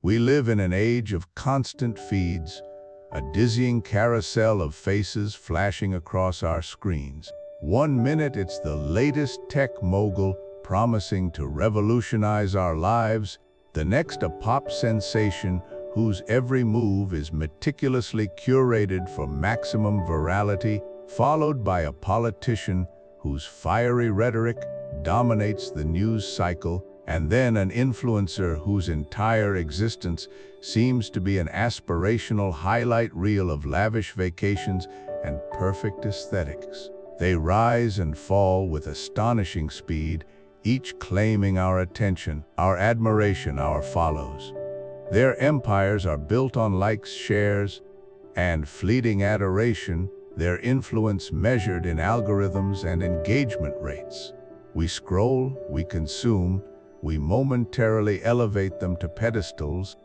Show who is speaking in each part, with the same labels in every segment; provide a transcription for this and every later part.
Speaker 1: We live in an age of constant feeds, a dizzying carousel of faces flashing across our screens. One minute it's the latest tech mogul promising to revolutionize our lives, the next a pop sensation whose every move is meticulously curated for maximum virality, followed by a politician whose fiery rhetoric dominates the news cycle, and then an influencer whose entire existence seems to be an aspirational highlight reel of lavish vacations and perfect aesthetics. They rise and fall with astonishing speed, each claiming our attention, our admiration, our follows. Their empires are built on likes, shares, and fleeting adoration, their influence measured in algorithms and engagement rates. We scroll, we consume, we momentarily elevate them to pedestals,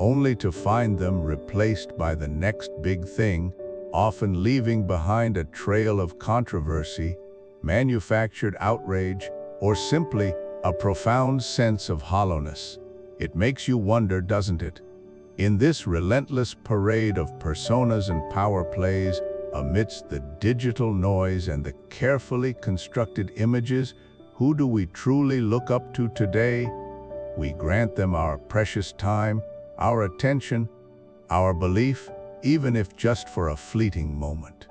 Speaker 1: only to find them replaced by the next big thing, often leaving behind a trail of controversy, manufactured outrage, or simply a profound sense of hollowness. It makes you wonder, doesn't it? In this relentless parade of personas and power plays, amidst the digital noise and the carefully constructed images, who do we truly look up to today? We grant them our precious time, our attention, our belief, even if just for a fleeting moment.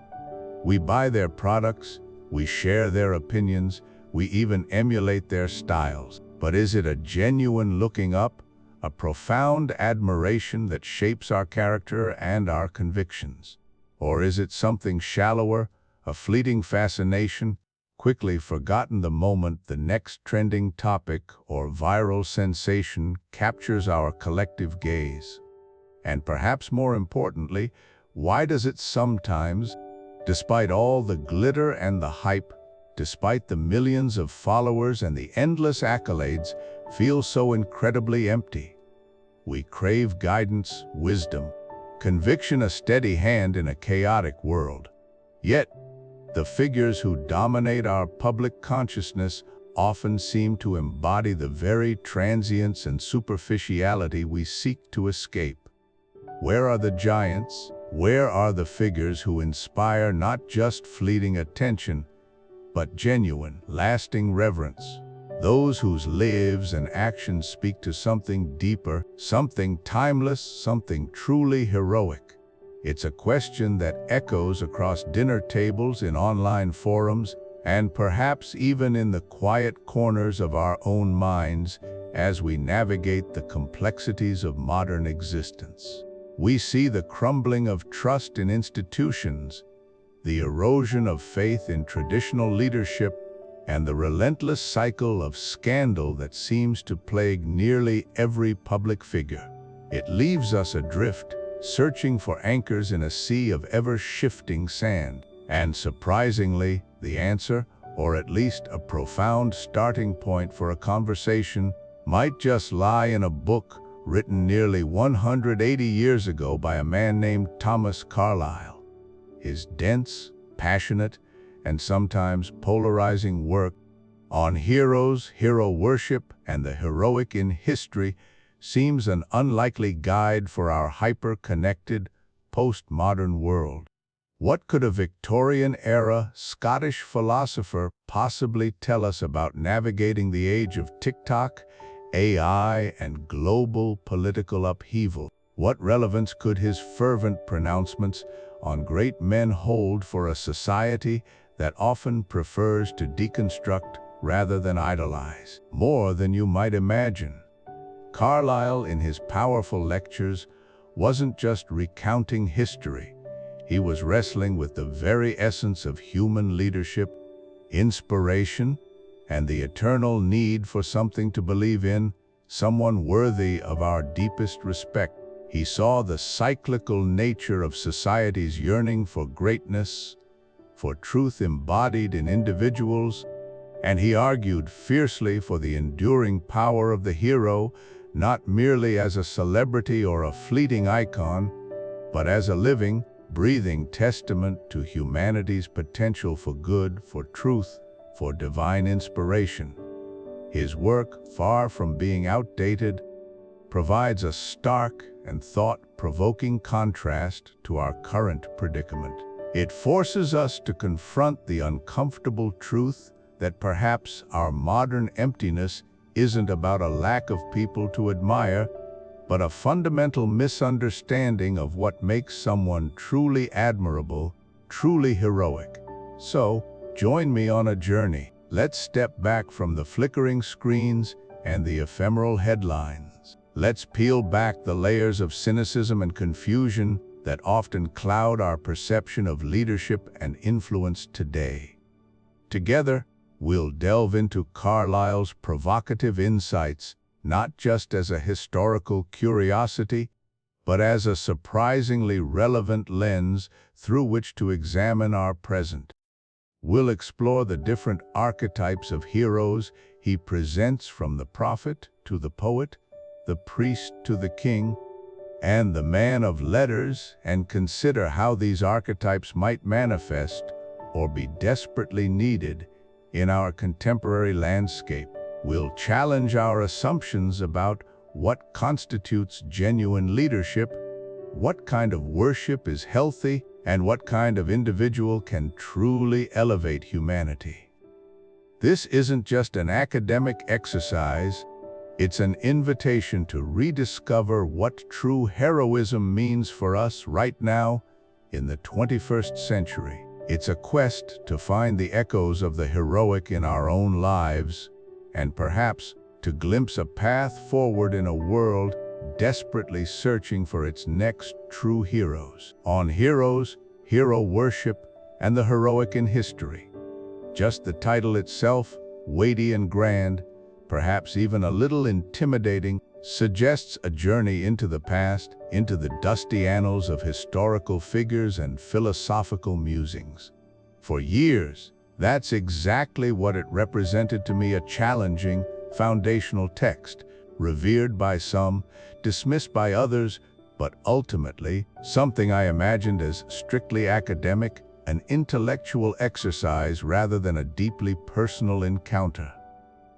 Speaker 1: We buy their products, we share their opinions, we even emulate their styles. But is it a genuine looking up, a profound admiration that shapes our character and our convictions? Or is it something shallower, a fleeting fascination, quickly forgotten the moment the next trending topic or viral sensation captures our collective gaze? And perhaps more importantly, why does it sometimes, despite all the glitter and the hype, despite the millions of followers and the endless accolades, feel so incredibly empty? We crave guidance, wisdom, conviction, a steady hand in a chaotic world. Yet, the figures who dominate our public consciousness often seem to embody the very transience and superficiality we seek to escape. Where are the giants? Where are the figures who inspire not just fleeting attention, but genuine, lasting reverence? Those whose lives and actions speak to something deeper, something timeless, something truly heroic. It's a question that echoes across dinner tables, in online forums, and perhaps even in the quiet corners of our own minds as we navigate the complexities of modern existence. We see the crumbling of trust in institutions, the erosion of faith in traditional leadership, and the relentless cycle of scandal that seems to plague nearly every public figure. It leaves us adrift, searching for anchors in a sea of ever-shifting sand. And surprisingly, the answer, or at least a profound starting point for a conversation, might just lie in a book written nearly 180 years ago by a man named Thomas Carlyle. His dense, passionate, and sometimes polarizing work on heroes, hero worship, and the heroic in history seems an unlikely guide for our hyper-connected, postmodern world. What could a Victorian-era Scottish philosopher possibly tell us about navigating the age of TikTok, AI, and global political upheaval? What relevance could his fervent pronouncements on great men hold for a society that often prefers to deconstruct rather than idolize? More than you might imagine. Carlyle, in his powerful lectures, wasn't just recounting history. He was wrestling with the very essence of human leadership, inspiration, and the eternal need for something to believe in, someone worthy of our deepest respect. He saw the cyclical nature of society's yearning for greatness, for truth embodied in individuals, and he argued fiercely for the enduring power of the hero, not merely as a celebrity or a fleeting icon, but as a living, breathing testament to humanity's potential for good, for truth, for divine inspiration. His work, far from being outdated, provides a stark and thought-provoking contrast to our current predicament. It forces us to confront the uncomfortable truth that perhaps our modern emptiness isn't about a lack of people to admire, but a fundamental misunderstanding of what makes someone truly admirable, truly heroic. So, join me on a journey. Let's step back from the flickering screens and the ephemeral headlines. Let's peel back the layers of cynicism and confusion that often cloud our perception of leadership and influence today. Together, we'll delve into Carlyle's provocative insights, not just as a historical curiosity, but as a surprisingly relevant lens through which to examine our present. We'll explore the different archetypes of heroes he presents, from the prophet to the poet, the priest to the king, and the man of letters, and consider how these archetypes might manifest or be desperately needed in our contemporary landscape. We'll challenge our assumptions about what constitutes genuine leadership, what kind of worship is healthy, and what kind of individual can truly elevate humanity. This isn't just an academic exercise, it's an invitation to rediscover what true heroism means for us right now in the 21st century. It's a quest to find the echoes of the heroic in our own lives, and perhaps to glimpse a path forward in a world desperately searching for its next true heroes. On Heroes, hero worship, and the heroic in history. Just the title itself, weighty and grand, perhaps even a little intimidating, suggests a journey into the past, into the dusty annals of historical figures and philosophical musings. For years, that's exactly what it represented to me: a challenging, foundational text, revered by some, dismissed by others, but ultimately something I imagined as strictly academic, an intellectual exercise rather than a deeply personal encounter.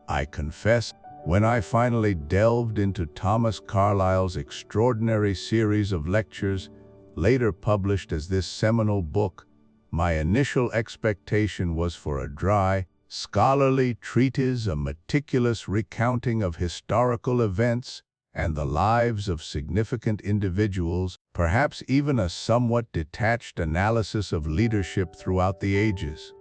Speaker 1: I confess, when I finally delved into Thomas Carlyle's extraordinary series of lectures, later published as this seminal book, my initial expectation was for a dry, scholarly treatise, a meticulous recounting of historical events and the lives of significant individuals, perhaps even a somewhat detached analysis of leadership throughout the ages.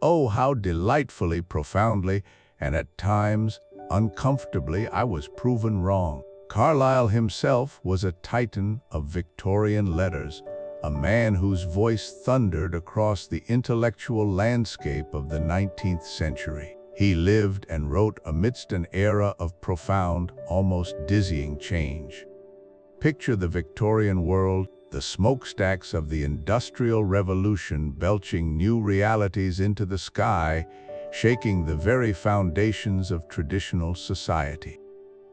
Speaker 1: Oh, how delightfully, profoundly, and at times uncomfortably, I was proven wrong. Carlyle himself was a titan of Victorian letters, a man whose voice thundered across the intellectual landscape of the 19th century. He lived and wrote amidst an era of profound, almost dizzying change. Picture the Victorian world, the smokestacks of the Industrial Revolution belching new realities into the sky, shaking the very foundations of traditional society.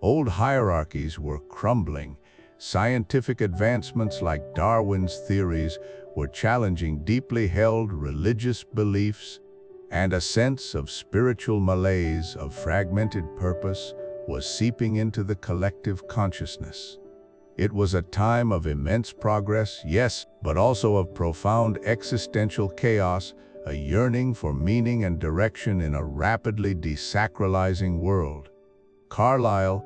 Speaker 1: Old hierarchies were crumbling. Scientific advancements like Darwin's theories were challenging deeply held religious beliefs, and a sense of spiritual malaise, of fragmented purpose, was seeping into the collective consciousness. It was a time of immense progress, yes, but also of profound existential chaos, a yearning for meaning and direction in a rapidly desacralizing world. Carlyle,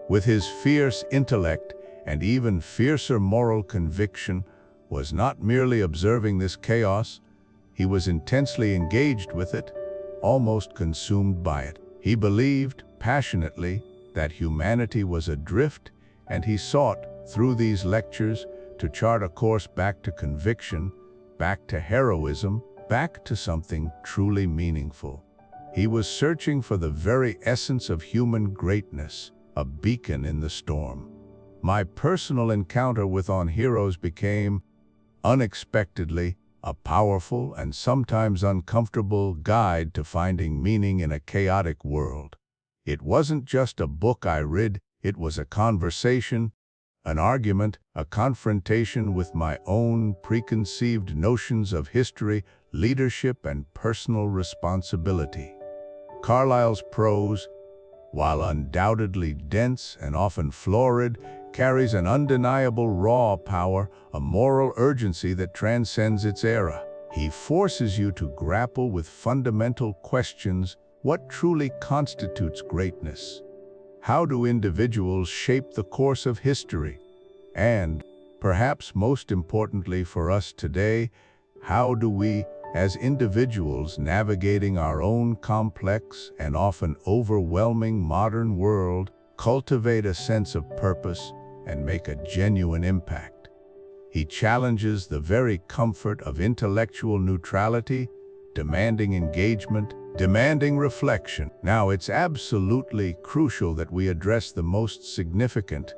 Speaker 1: with his fierce intellect and even fiercer moral conviction, was not merely observing this chaos, he was intensely engaged with it, almost consumed by it. He believed, passionately, that humanity was adrift, and he sought, through these lectures, to chart a course back to conviction, back to heroism, back to something truly meaningful. He was searching for the very essence of human greatness, a beacon in the storm. My personal encounter with On Heroes became, unexpectedly, a powerful and sometimes uncomfortable guide to finding meaning in a chaotic world. It wasn't just a book I read, it was a conversation, an argument, a confrontation with my own preconceived notions of history, leadership, and personal responsibility. Carlyle's prose, while undoubtedly dense and often florid, carries an undeniable raw power, a moral urgency that transcends its era. He forces you to grapple with fundamental questions: what truly constitutes greatness? How do individuals shape the course of history? And, perhaps most importantly for us today, how do we, as individuals navigating our own complex and often overwhelming modern world, cultivate a sense of purpose and make a genuine impact? He challenges the very comfort of intellectual neutrality, demanding engagement, demanding reflection. Now, it's absolutely crucial that we address the most significant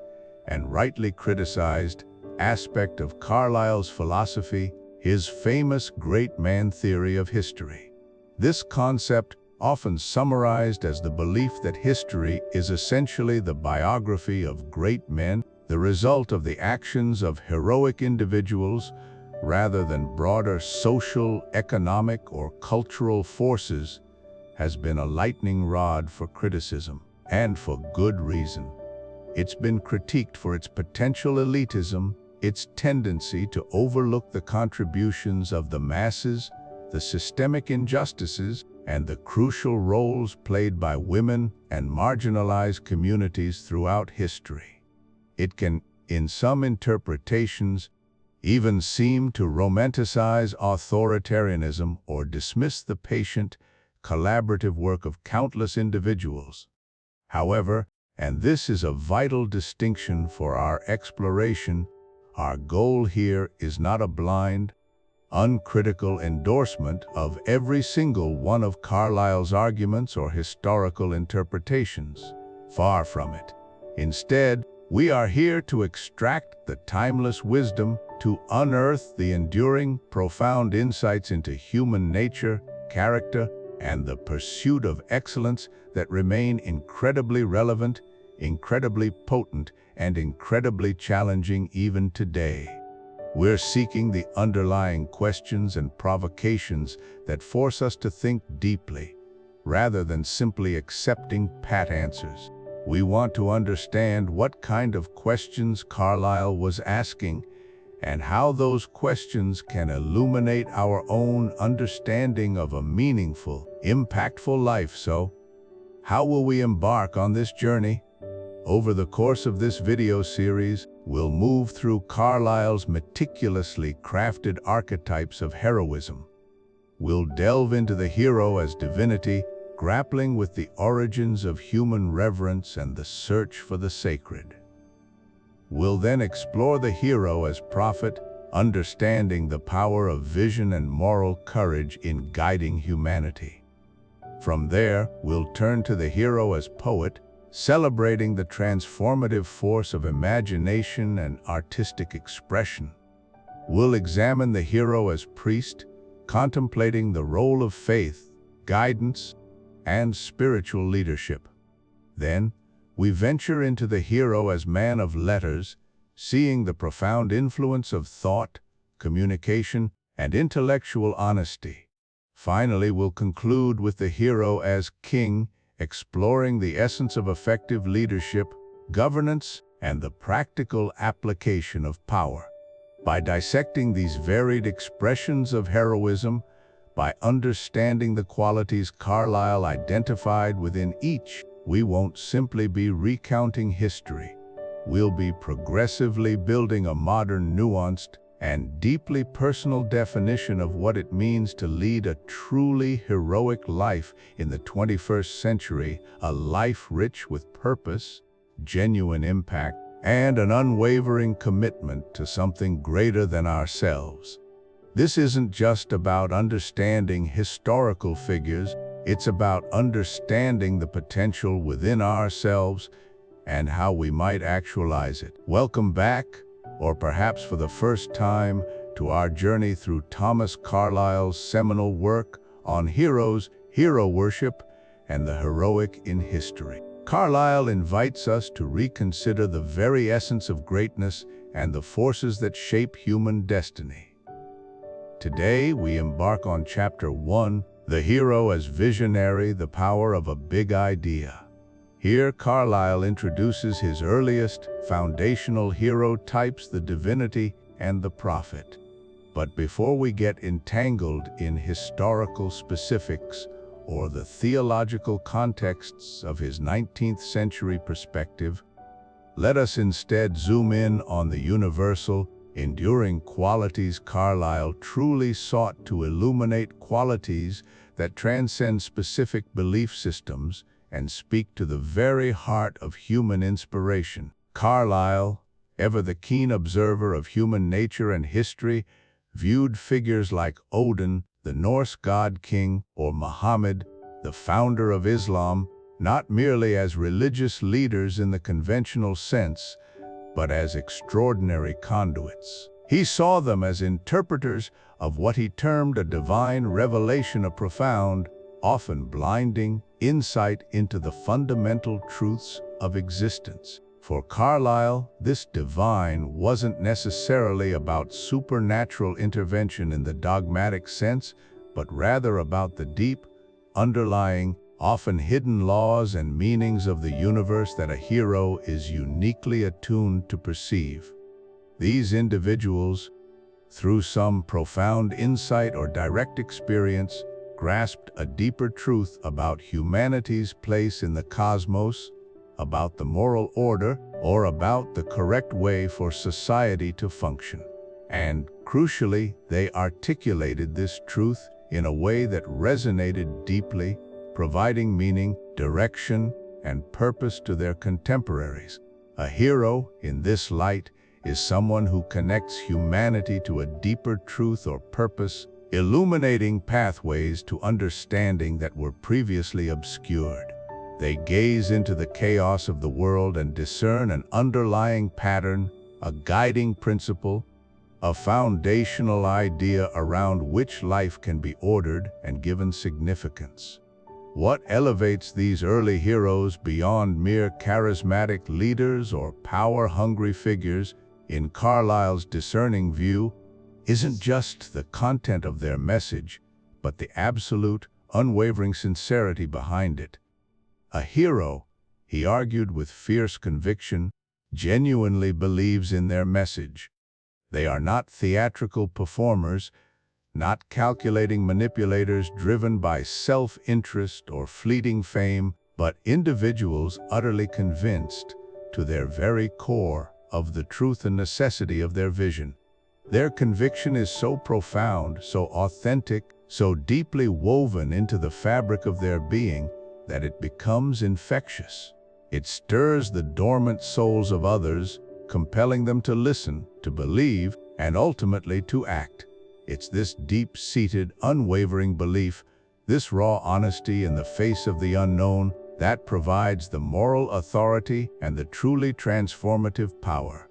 Speaker 1: and rightly criticized aspect of Carlyle's philosophy, his famous great man theory of history. This concept, often summarized as the belief that history is essentially the biography of great men, the result of the actions of heroic individuals, rather than broader social, economic, or cultural forces, has been a lightning rod for criticism, and for good reason. It's been critiqued for its potential elitism, its tendency to overlook the contributions of the masses, the systemic injustices, and the crucial roles played by women and marginalized communities throughout history. It can, in some interpretations, even seem to romanticize authoritarianism or dismiss the patient, collaborative work of countless individuals. However, and this is a vital distinction for our exploration, our goal here is not a blind, uncritical endorsement of every single one of Carlyle's arguments or historical interpretations. Far from it. Instead, we are here to extract the timeless wisdom, to unearth the enduring, profound insights into human nature, character, and the pursuit of excellence that remain incredibly relevant, incredibly potent, and incredibly challenging even today. We're seeking the underlying questions and provocations that force us to think deeply, rather than simply accepting pat answers. We want to understand what kind of questions Carlyle was asking, and how those questions can illuminate our own understanding of a meaningful, impactful life. So, how will we embark on this journey? Over the course of this video series, we'll move through Carlyle's meticulously crafted archetypes of heroism. We'll delve into the hero as divinity, grappling with the origins of human reverence and the search for the sacred. We'll then explore the hero as prophet, understanding the power of vision and moral courage in guiding humanity. From there, we'll turn to the hero as poet, celebrating the transformative force of imagination and artistic expression. We'll examine the hero as priest, contemplating the role of faith, guidance, and spiritual leadership. Then, we venture into the hero as man of letters, seeing the profound influence of thought, communication, and intellectual honesty. Finally, we'll conclude with the hero as king, exploring the essence of effective leadership, governance, and the practical application of power. By dissecting these varied expressions of heroism, by understanding the qualities Carlyle identified within each, we won't simply be recounting history. We'll be progressively building a modern, nuanced, and deeply personal definition of what it means to lead a truly heroic life in the 21st century, a life rich with purpose, genuine impact, and an unwavering commitment to something greater than ourselves. This isn't just about understanding historical figures, it's about understanding the potential within ourselves and how we might actualize it. Welcome back, or perhaps for the first time, to our journey through Thomas Carlyle's seminal work on heroes, hero worship, and the heroic in history. Carlyle invites us to reconsider the very essence of greatness and the forces that shape human destiny. Today, we embark on Chapter 1, The Hero as Visionary, the Power of a Big Idea. Here, Carlyle introduces his earliest, foundational hero types, the divinity and the prophet. But before we get entangled in historical specifics or the theological contexts of his 19th century perspective, let us instead zoom in on the universal, enduring qualities. Carlyle truly sought to illuminate qualities that transcend specific belief systems and speak to the very heart of human inspiration. Carlyle, ever the keen observer of human nature and history, viewed figures like Odin, the Norse god-king, or Muhammad, the founder of Islam, not merely as religious leaders in the conventional sense, but as extraordinary conduits. He saw them as interpreters of what he termed a divine revelation, a profound, often blinding, insight into the fundamental truths of existence. For Carlyle, this divine wasn't necessarily about supernatural intervention in the dogmatic sense, but rather about the deep, underlying, often hidden laws and meanings of the universe that a hero is uniquely attuned to perceive. These individuals, through some profound insight or direct experience, grasped a deeper truth about humanity's place in the cosmos, about the moral order, or about the correct way for society to function. And, crucially, they articulated this truth in a way that resonated deeply, providing meaning, direction, and purpose to their contemporaries. A hero, in this light, is someone who connects humanity to a deeper truth or purpose, illuminating pathways to understanding that were previously obscured. They gaze into the chaos of the world and discern an underlying pattern, a guiding principle, a foundational idea around which life can be ordered and given significance. What elevates these early heroes beyond mere charismatic leaders or power-hungry figures, in Carlyle's discerning view, isn't just the content of their message, but the absolute, unwavering sincerity behind it. A hero, he argued with fierce conviction, genuinely believes in their message. They are not theatrical performers, not calculating manipulators driven by self-interest or fleeting fame, but individuals utterly convinced, to their very core, of the truth and necessity of their vision. Their conviction is so profound, so authentic, so deeply woven into the fabric of their being, that it becomes infectious. It stirs the dormant souls of others, compelling them to listen, to believe, and ultimately to act. It's this deep-seated, unwavering belief, this raw honesty in the face of the unknown, that provides the moral authority and the truly transformative power.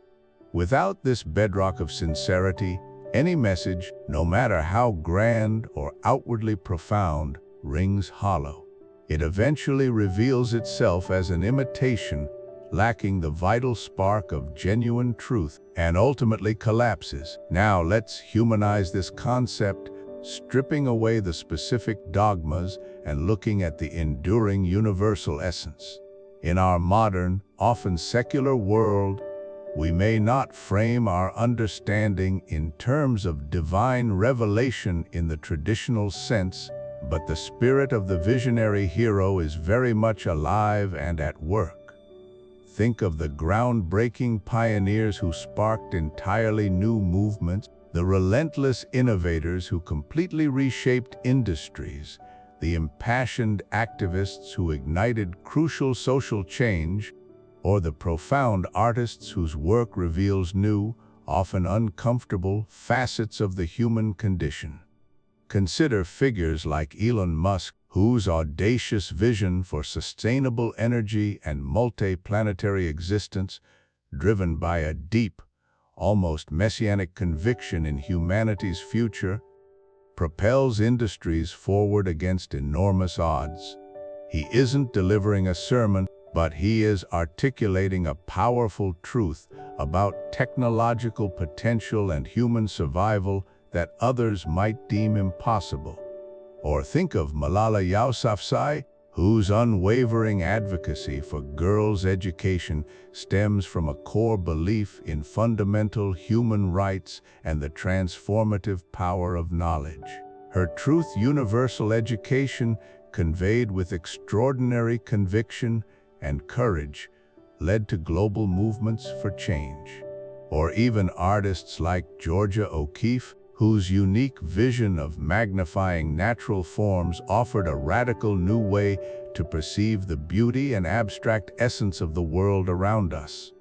Speaker 1: Without this bedrock of sincerity, any message, no matter how grand or outwardly profound, rings hollow. It eventually reveals itself as an imitation, lacking the vital spark of genuine truth, and ultimately collapses. Now let's humanize this concept, stripping away the specific dogmas and looking at the enduring universal essence. In our modern, often secular world, we may not frame our understanding in terms of divine revelation in the traditional sense, but the spirit of the visionary hero is very much alive and at work. Think of the groundbreaking pioneers who sparked entirely new movements, the relentless innovators who completely reshaped industries, the impassioned activists who ignited crucial social change, or the profound artists whose work reveals new, often uncomfortable, facets of the human condition. Consider figures like Elon Musk, whose audacious vision for sustainable energy and multi-planetary existence, driven by a deep, almost messianic conviction in humanity's future, propels industries forward against enormous odds. He isn't delivering a sermon, but he is articulating a powerful truth about technological potential and human survival that others might deem impossible. Or think of Malala Yousafzai, whose unwavering advocacy for girls' education stems from a core belief in fundamental human rights and the transformative power of knowledge. Her truth universal education, conveyed with extraordinary conviction and courage, led to global movements for change. Or even artists like Georgia O'Keeffe, whose unique vision of magnifying natural forms offered a radical new way to perceive the beauty and abstract essence of the world around us.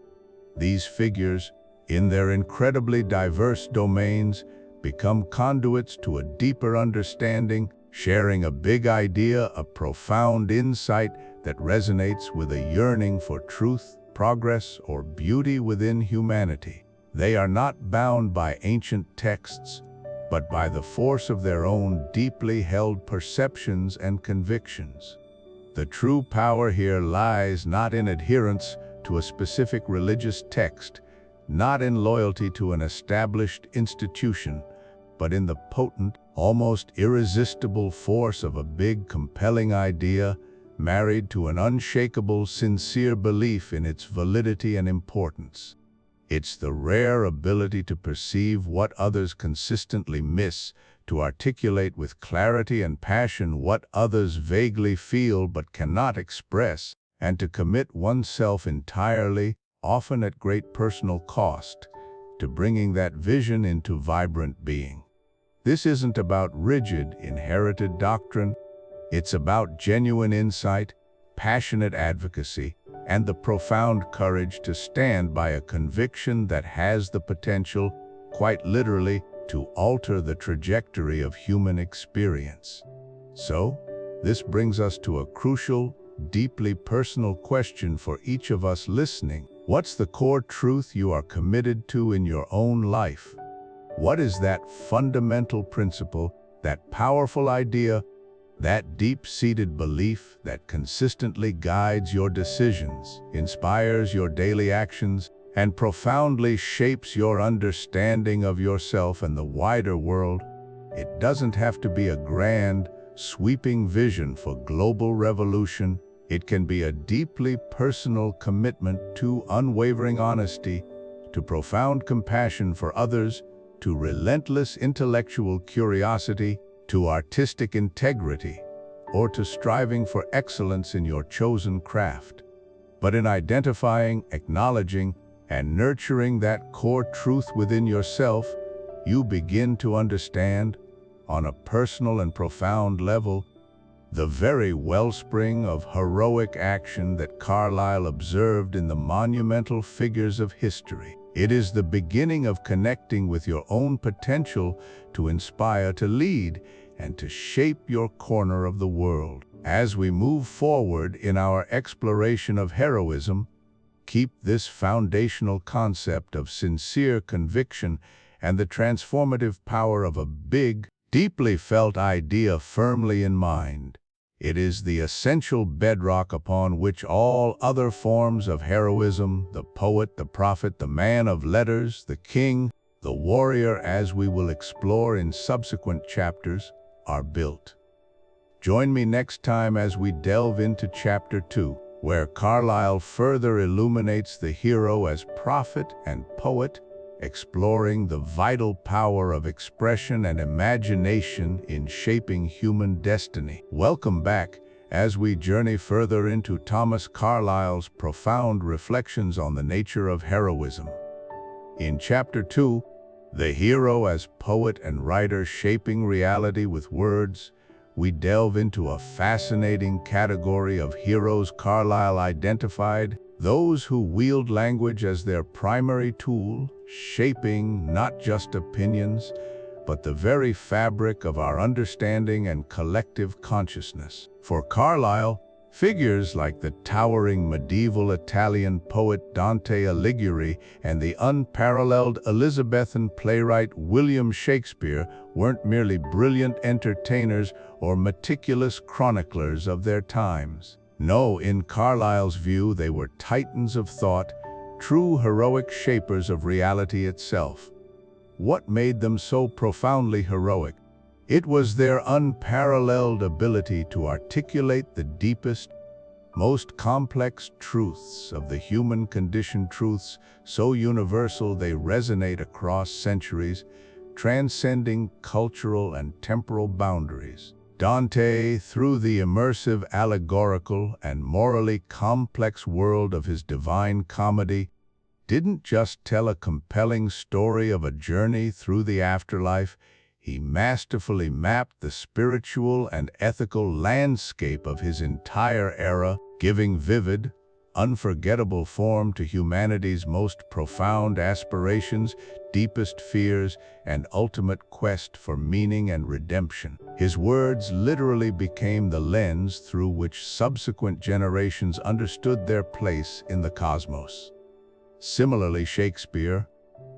Speaker 1: These figures, in their incredibly diverse domains, become conduits to a deeper understanding, sharing a big idea, a profound insight that resonates with a yearning for truth, progress, or beauty within humanity. They are not bound by ancient texts, but by the force of their own deeply held perceptions and convictions. The true power here lies not in adherence to a specific religious text, not in loyalty to an established institution, but in the potent, almost irresistible force of a big, compelling idea, married to an unshakable, sincere belief in its validity and importance. It's the rare ability to perceive what others consistently miss, to articulate with clarity and passion what others vaguely feel but cannot express, and to commit oneself entirely, often at great personal cost, to bringing that vision into vibrant being. This isn't about rigid, inherited doctrine. It's about genuine insight, passionate advocacy, and the profound courage to stand by a conviction that has the potential, quite literally, to alter the trajectory of human experience. So, this brings us to a crucial, deeply personal question for each of us listening. What's the core truth you are committed to in your own life? What is that fundamental principle, that powerful idea, that deep-seated belief that consistently guides your decisions, inspires your daily actions, and profoundly shapes your understanding of yourself and the wider world? It doesn't have to be a grand, sweeping vision for global revolution. It can be a deeply personal commitment to unwavering honesty, to profound compassion for others, to relentless intellectual curiosity, to artistic integrity, or to striving for excellence in your chosen craft. But in identifying, acknowledging, and nurturing that core truth within yourself, you begin to understand, on a personal and profound level, the very wellspring of heroic action that Carlyle observed in the monumental figures of history. It is the beginning of connecting with your own potential to inspire, to lead, and to shape your corner of the world. As we move forward in our exploration of heroism, keep this foundational concept of sincere conviction and the transformative power of a big, deeply felt idea firmly in mind. It is the essential bedrock upon which all other forms of heroism, the poet, the prophet, the man of letters, the king, the warrior, as we will explore in subsequent chapters, are built. Join me next time as we delve into Chapter 2, where Carlyle further illuminates the hero as prophet and poet, exploring the vital power of expression and imagination in shaping human destiny. Welcome back as we journey further into Thomas Carlyle's profound reflections on the nature of heroism. In Chapter 2, the hero as poet and writer shaping reality with words, we delve into a fascinating category of heroes Carlyle identified: those who wield language as their primary tool, shaping not just opinions, but the very fabric of our understanding and collective consciousness. For Carlyle, figures like the towering medieval Italian poet Dante Alighieri and the unparalleled Elizabethan playwright William Shakespeare weren't merely brilliant entertainers or meticulous chroniclers of their times. No, in Carlyle's view, they were titans of thought, true heroic shapers of reality itself. What made them so profoundly heroic? It was their unparalleled ability to articulate the deepest, most complex truths of the human condition, truths so universal they resonate across centuries, transcending cultural and temporal boundaries. Dante, through the immersive, allegorical, and morally complex world of his Divine Comedy, didn't just tell a compelling story of a journey through the afterlife. He masterfully mapped the spiritual and ethical landscape of his entire era, giving vivid, unforgettable form to humanity's most profound aspirations, deepest fears, and ultimate quest for meaning and redemption. His words literally became the lens through which subsequent generations understood their place in the cosmos. Similarly, Shakespeare,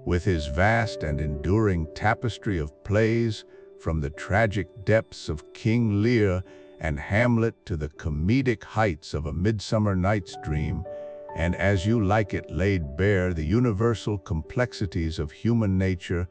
Speaker 1: with his vast and enduring tapestry of plays, from the tragic depths of King Lear and Hamlet to the comedic heights of A Midsummer Night's Dream, and As You Like It, laid bare the universal complexities of human nature,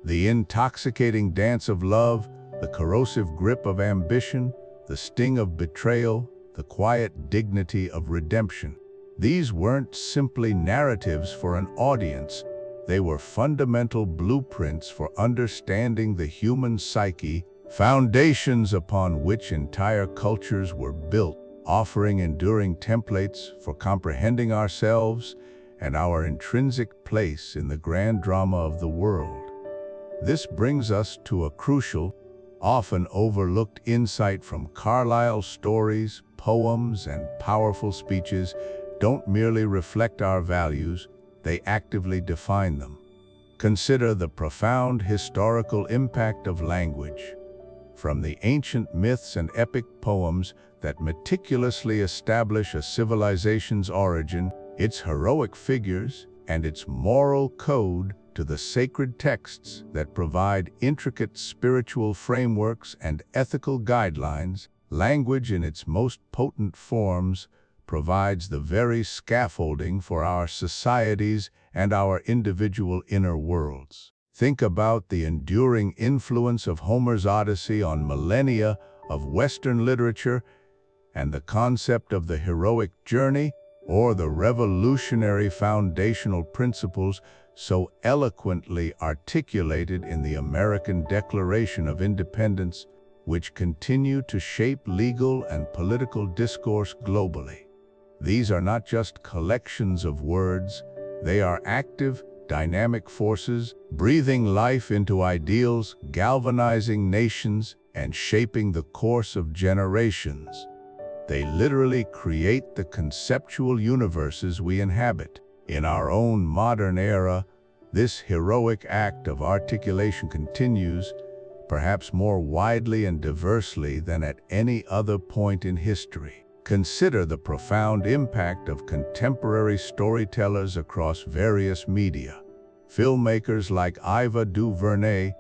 Speaker 1: the intoxicating dance of love, the corrosive grip of ambition, the sting of betrayal, the quiet dignity of redemption. These weren't simply narratives for an audience. They were fundamental blueprints for understanding the human psyche, foundations upon which entire cultures were built, offering enduring templates for comprehending ourselves and our intrinsic place in the grand drama of the world. This brings us to a crucial, often overlooked insight from Carlyle's stories, poems, and powerful speeches don't merely reflect our values, they actively define them. Consider the profound historical impact of language. From the ancient myths and epic poems that meticulously establish a civilization's origin, its heroic figures, and its moral code, to the sacred texts that provide intricate spiritual frameworks and ethical guidelines, language in its most potent forms provides the very scaffolding for our societies and our individual inner worlds. Think about the enduring influence of Homer's Odyssey on millennia of Western literature, and the concept of the heroic journey, or the revolutionary foundational principles so eloquently articulated in the American Declaration of Independence, which continue to shape legal and political discourse globally. These are not just collections of words, they are active, dynamic forces, breathing life into ideals, galvanizing nations, and shaping the course of generations. They literally create the conceptual universes we inhabit. In our own modern era, this heroic act of articulation continues, perhaps more widely and diversely than at any other point in history. Consider the profound impact of contemporary storytellers across various media. Filmmakers like Ava DuVernay,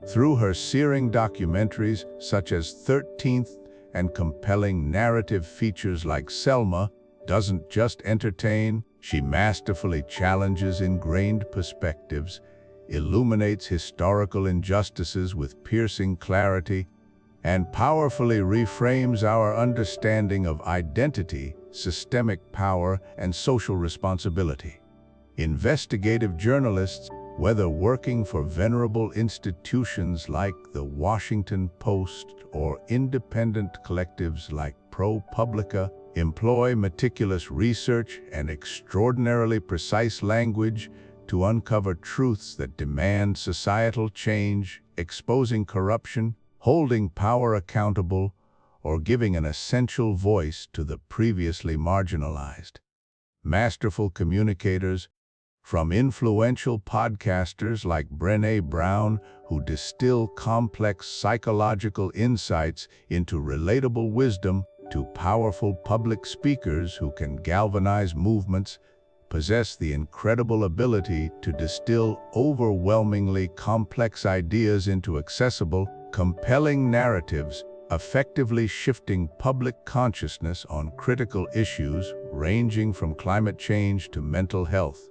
Speaker 1: through her searing documentaries such as 13th and compelling narrative features like Selma, doesn't just entertain, she masterfully challenges ingrained perspectives, illuminates historical injustices with piercing clarity, and powerfully reframes our understanding of identity, systemic power, and social responsibility. Investigative journalists, whether working for venerable institutions like the Washington Post or independent collectives like ProPublica, employ meticulous research and extraordinarily precise language to uncover truths that demand societal change, exposing corruption, holding power accountable, or giving an essential voice to the previously marginalized. Masterful communicators, from influential podcasters like Brené Brown, who distill complex psychological insights into relatable wisdom, to powerful public speakers who can galvanize movements, possess the incredible ability to distill overwhelmingly complex ideas into accessible, compelling narratives, effectively shifting public consciousness on critical issues ranging from climate change to mental health.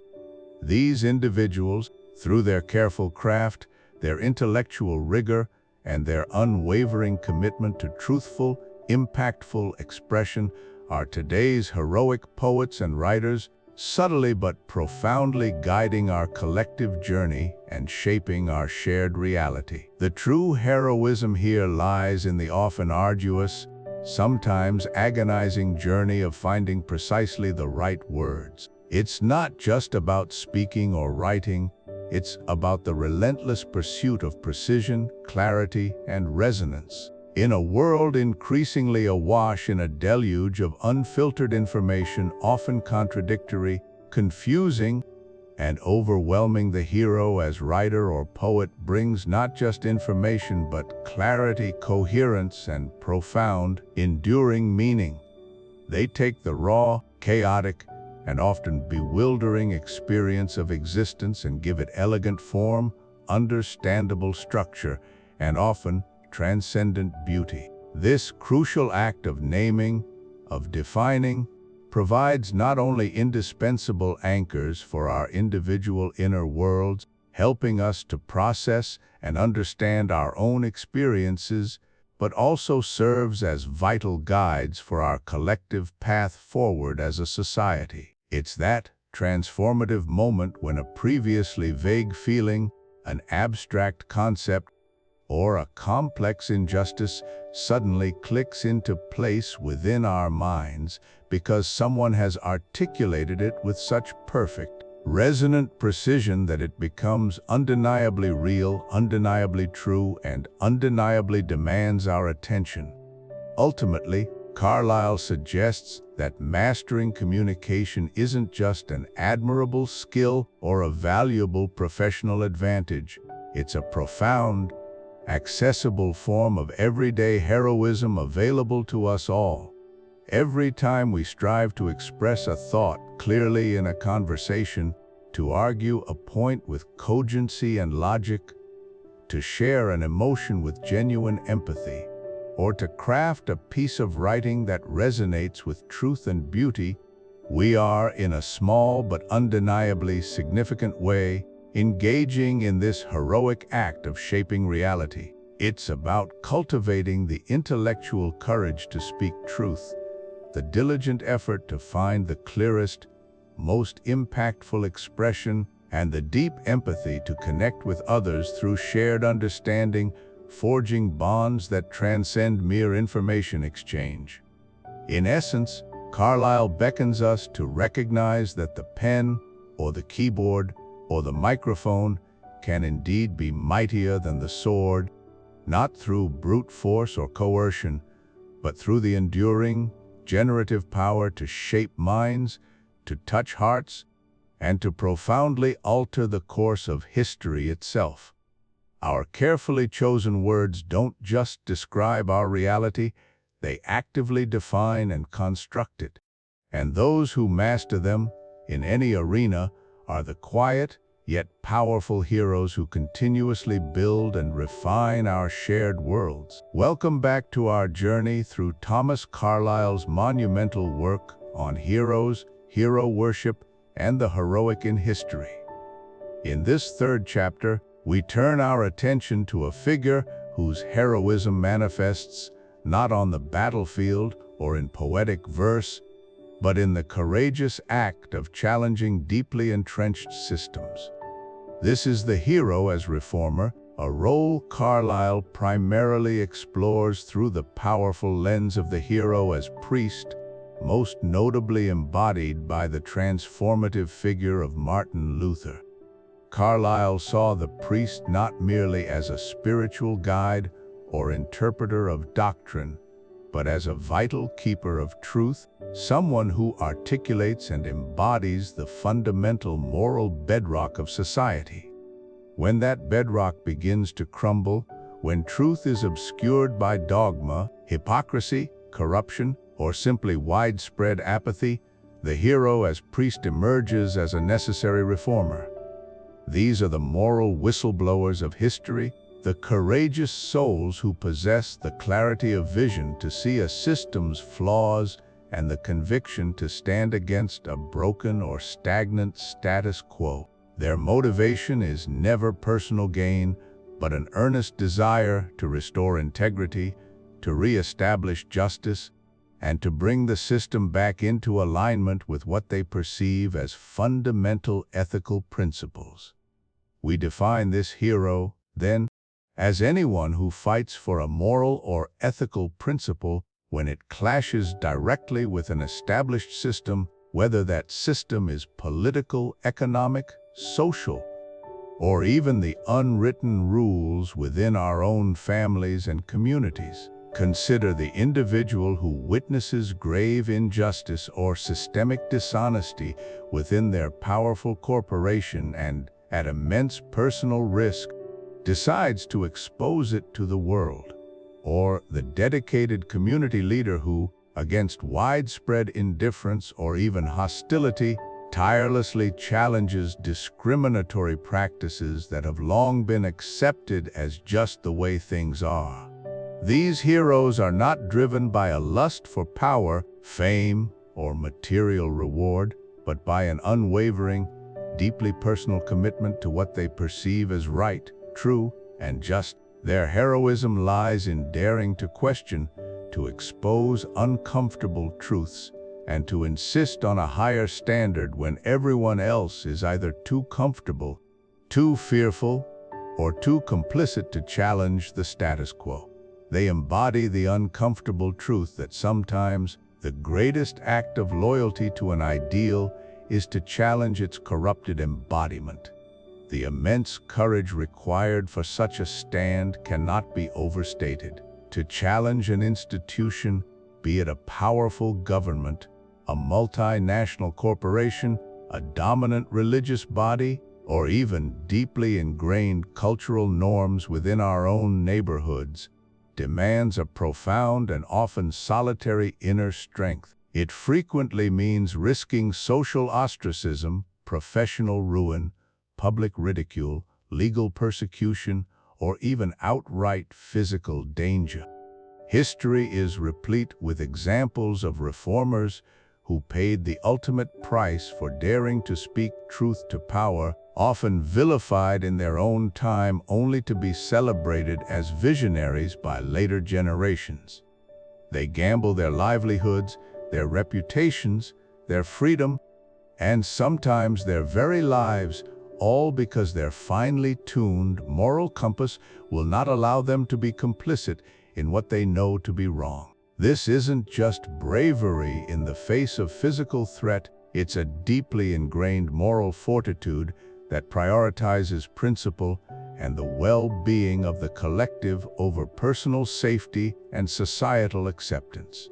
Speaker 1: These individuals, through their careful craft, their intellectual rigor, and their unwavering commitment to truthful, impactful expression are today's heroic poets and writers, subtly but profoundly guiding our collective journey and shaping our shared reality. The true heroism here lies in the often arduous, sometimes agonizing journey of finding precisely the right words. It's not just about speaking or writing, it's about the relentless pursuit of precision, clarity, and resonance. In a world increasingly awash in a deluge of unfiltered information, often contradictory, confusing, and overwhelming, the hero as writer or poet brings not just information but clarity, coherence, and profound, enduring meaning. They take the raw, chaotic, and often bewildering experience of existence and give it elegant form, understandable structure, and often transcendent beauty. This crucial act of naming, of defining, provides not only indispensable anchors for our individual inner worlds, helping us to process and understand our own experiences, but also serves as vital guides for our collective path forward as a society. It's that transformative moment when a previously vague feeling, an abstract concept, or a complex injustice suddenly clicks into place within our minds because someone has articulated it with such perfect, resonant precision that it becomes undeniably real, undeniably true, and undeniably demands our attention. Ultimately, Carlyle suggests that mastering communication isn't just an admirable skill or a valuable professional advantage. It's a profound, accessible form of everyday heroism available to us all. Every time we strive to express a thought clearly in a conversation, to argue a point with cogency and logic, to share an emotion with genuine empathy, or to craft a piece of writing that resonates with truth and beauty, we are, in a small but undeniably significant way, engaging in this heroic act of shaping reality. It's about cultivating the intellectual courage to speak truth, the diligent effort to find the clearest, most impactful expression, and the deep empathy to connect with others through shared understanding, forging bonds that transcend mere information exchange. In essence, Carlyle beckons us to recognize that the pen, or the keyboard, or the microphone can indeed be mightier than the sword, not through brute force or coercion, but through the enduring, generative power to shape minds, to touch hearts, and to profoundly alter the course of history itself. Our carefully chosen words don't just describe our reality, they actively define and construct it. And those who master them, in any arena, are the quiet, yet powerful heroes who continuously build and refine our shared worlds. Welcome back to our journey through Thomas Carlyle's monumental work on heroes, hero worship, and the heroic in history. In this third chapter, we turn our attention to a figure whose heroism manifests not on the battlefield or in poetic verse, but in the courageous act of challenging deeply entrenched systems. This is the hero as reformer, a role Carlyle primarily explores through the powerful lens of the hero as priest, most notably embodied by the transformative figure of Martin Luther. Carlyle saw the priest not merely as a spiritual guide or interpreter of doctrine, but as a vital keeper of truth, someone who articulates and embodies the fundamental moral bedrock of society. When that bedrock begins to crumble, when truth is obscured by dogma, hypocrisy, corruption, or simply widespread apathy, the hero as priest emerges as a necessary reformer. These are the moral whistleblowers of history, the courageous souls who possess the clarity of vision to see a system's flaws and the conviction to stand against a broken or stagnant status quo. Their motivation is never personal gain, but an earnest desire to restore integrity, to re-establish justice, and to bring the system back into alignment with what they perceive as fundamental ethical principles. We define this hero, then, as anyone who fights for a moral or ethical principle when it clashes directly with an established system, whether that system is political, economic, social, or even the unwritten rules within our own families and communities. Consider the individual who witnesses grave injustice or systemic dishonesty within their powerful corporation and, at immense personal risk, decides to expose it to the world. Or the dedicated community leader who, against widespread indifference or even hostility, tirelessly challenges discriminatory practices that have long been accepted as just the way things are. These heroes are not driven by a lust for power, fame, or material reward, but by an unwavering, deeply personal commitment to what they perceive as right, true, and just. Their heroism lies in daring to question, to expose uncomfortable truths, and to insist on a higher standard when everyone else is either too comfortable, too fearful, or too complicit to challenge the status quo. They embody the uncomfortable truth that sometimes the greatest act of loyalty to an ideal is to challenge its corrupted embodiment. The immense courage required for such a stand cannot be overstated. To challenge an institution, be it a powerful government, a multinational corporation, a dominant religious body, or even deeply ingrained cultural norms within our own neighborhoods, demands a profound and often solitary inner strength. It frequently means risking social ostracism, professional ruin, public ridicule, legal persecution, or even outright physical danger. History is replete with examples of reformers who paid the ultimate price for daring to speak truth to power, often vilified in their own time only to be celebrated as visionaries by later generations. They gamble their livelihoods, their reputations, their freedom, and sometimes their very lives, all because their finely tuned moral compass will not allow them to be complicit in what they know to be wrong. This isn't just bravery in the face of physical threat, it's a deeply ingrained moral fortitude that prioritizes principle and the well-being of the collective over personal safety and societal acceptance.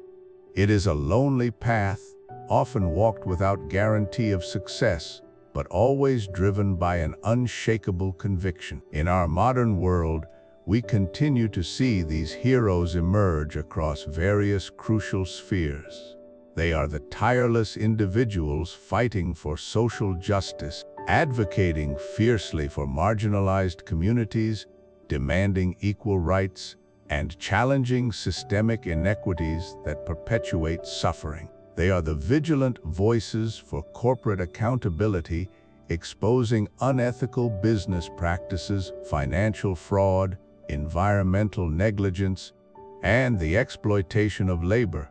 Speaker 1: It is a lonely path, often walked without guarantee of success, but always driven by an unshakable conviction. In our modern world, we continue to see these heroes emerge across various crucial spheres. They are the tireless individuals fighting for social justice, advocating fiercely for marginalized communities, demanding equal rights, and challenging systemic inequities that perpetuate suffering. They are the vigilant voices for corporate accountability, exposing unethical business practices, financial fraud, environmental negligence, and the exploitation of labor.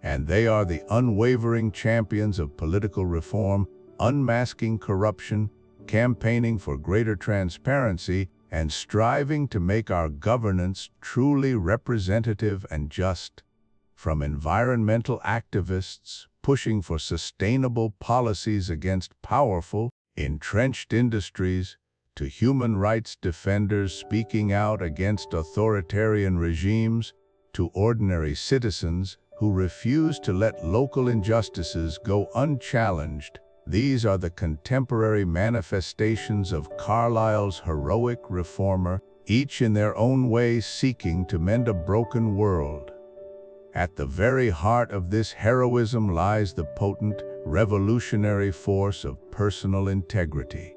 Speaker 1: And they are the unwavering champions of political reform, unmasking corruption, campaigning for greater transparency, and striving to make our governance truly representative and just. From environmental activists pushing for sustainable policies against powerful, entrenched industries, to human rights defenders speaking out against authoritarian regimes, to ordinary citizens who refuse to let local injustices go unchallenged. These are the contemporary manifestations of Carlyle's heroic reformer, each in their own way seeking to mend a broken world. At the very heart of this heroism lies the potent, revolutionary force of personal integrity.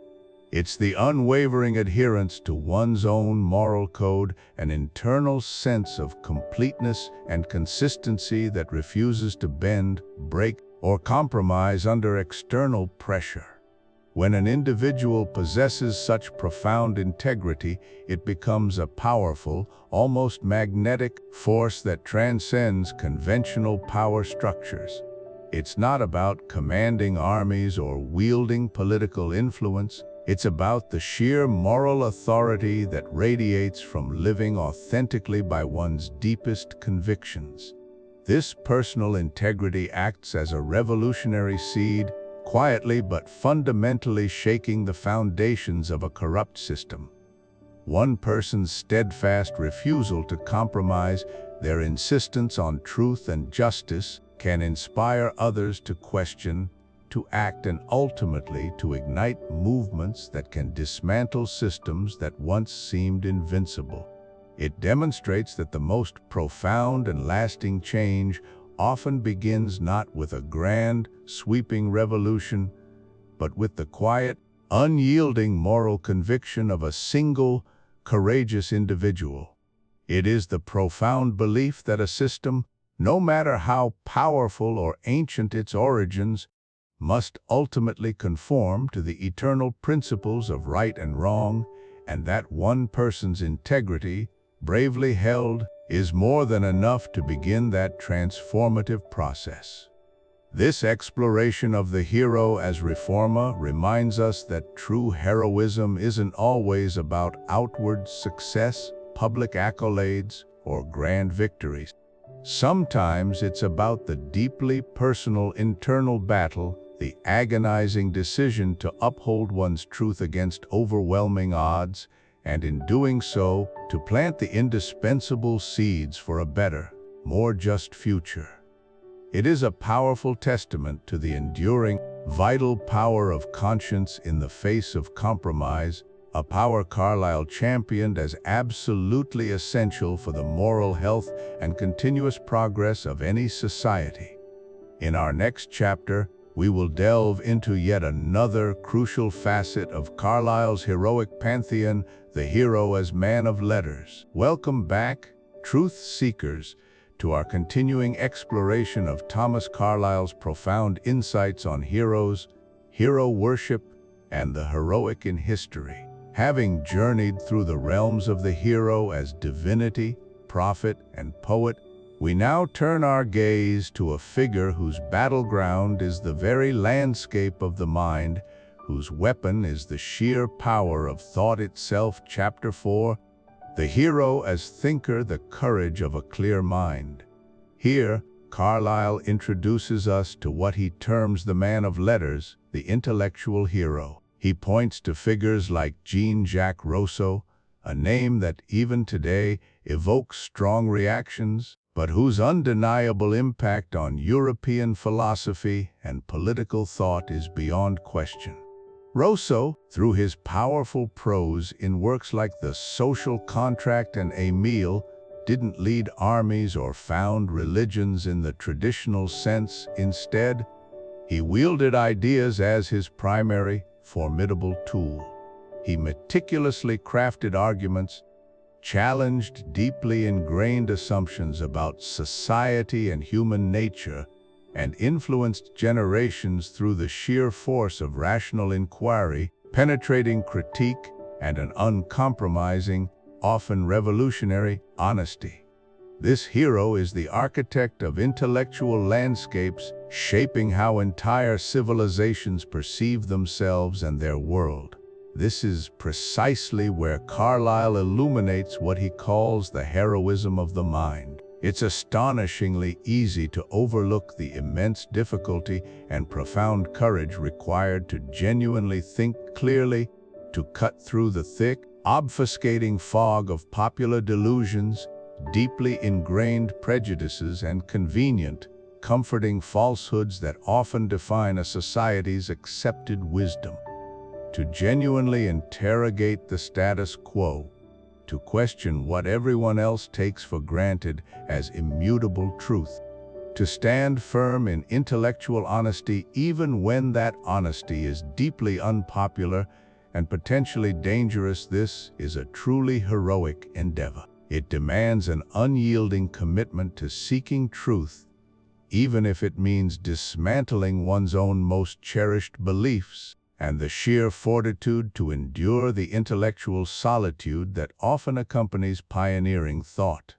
Speaker 1: It's the unwavering adherence to one's own moral code, an internal sense of completeness and consistency that refuses to bend, break, or compromise under external pressure. When an individual possesses such profound integrity, it becomes a powerful, almost magnetic force that transcends conventional power structures. It's not about commanding armies or wielding political influence. It's about the sheer moral authority that radiates from living authentically by one's deepest convictions. This personal integrity acts as a revolutionary seed, quietly but fundamentally shaking the foundations of a corrupt system. One person's steadfast refusal to compromise, their insistence on truth and justice, can inspire others to question, to act, and ultimately to ignite movements that can dismantle systems that once seemed invincible. It demonstrates that the most profound and lasting change often begins not with a grand, sweeping revolution, but with the quiet, unyielding moral conviction of a single, courageous individual. It is the profound belief that a system, no matter how powerful or ancient its origins, must ultimately conform to the eternal principles of right and wrong, and that one person's integrity, bravely held, is more than enough to begin that transformative process. This exploration of the hero as reformer reminds us that true heroism isn't always about outward success, public accolades, or grand victories. Sometimes it's about the deeply personal internal battle, the agonizing decision to uphold one's truth against overwhelming odds, and in doing so, to plant the indispensable seeds for a better, more just future. It is a powerful testament to the enduring, vital power of conscience in the face of compromise, a power Carlyle championed as absolutely essential for the moral health and continuous progress of any society. In our next chapter, we will delve into yet another crucial facet of Carlyle's heroic pantheon, the hero as man of letters. Welcome back, truth seekers, to our continuing exploration of Thomas Carlyle's profound insights on heroes, hero worship, and the heroic in history. Having journeyed through the realms of the hero as divinity, prophet, and poet, we now turn our gaze to a figure whose battleground is the very landscape of the mind, whose weapon is the sheer power of thought itself. Chapter 4, The Hero as Thinker, the Courage of a Clear Mind. Here, Carlyle introduces us to what he terms the man of letters, the intellectual hero. He points to figures like Jean-Jacques Rousseau, a name that even today evokes strong reactions, but whose undeniable impact on European philosophy and political thought is beyond question. Rousseau, through his powerful prose in works like The Social Contract and Emile, didn't lead armies or found religions in the traditional sense. Instead, he wielded ideas as his primary, formidable tool. He meticulously crafted arguments, challenged deeply ingrained assumptions about society and human nature, and influenced generations through the sheer force of rational inquiry, penetrating critique, and an uncompromising, often revolutionary, honesty. This hero is the architect of intellectual landscapes, shaping how entire civilizations perceive themselves and their world. This is precisely where Carlyle illuminates what he calls the heroism of the mind. It's astonishingly easy to overlook the immense difficulty and profound courage required to genuinely think clearly, to cut through the thick, obfuscating fog of popular delusions, deeply ingrained prejudices, and convenient, comforting falsehoods that often define a society's accepted wisdom. To genuinely interrogate the status quo, to question what everyone else takes for granted as immutable truth, to stand firm in intellectual honesty even when that honesty is deeply unpopular and potentially dangerous, this is a truly heroic endeavor. It demands an unyielding commitment to seeking truth, even if it means dismantling one's own most cherished beliefs. and the sheer fortitude to endure the intellectual solitude that often accompanies pioneering thought.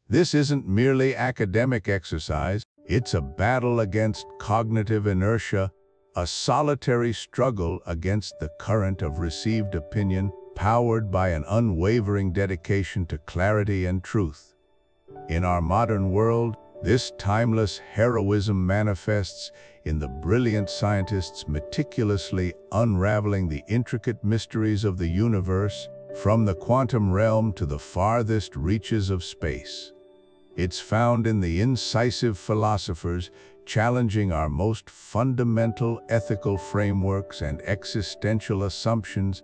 Speaker 1: This isn't merely academic exercise, it's a battle against cognitive inertia, a solitary struggle against the current of received opinion, powered by an unwavering dedication to clarity and truth. In our modern world, this timeless heroism manifests in the brilliant scientists meticulously unraveling the intricate mysteries of the universe, from the quantum realm to the farthest reaches of space. It's found in the incisive philosophers challenging our most fundamental ethical frameworks and existential assumptions,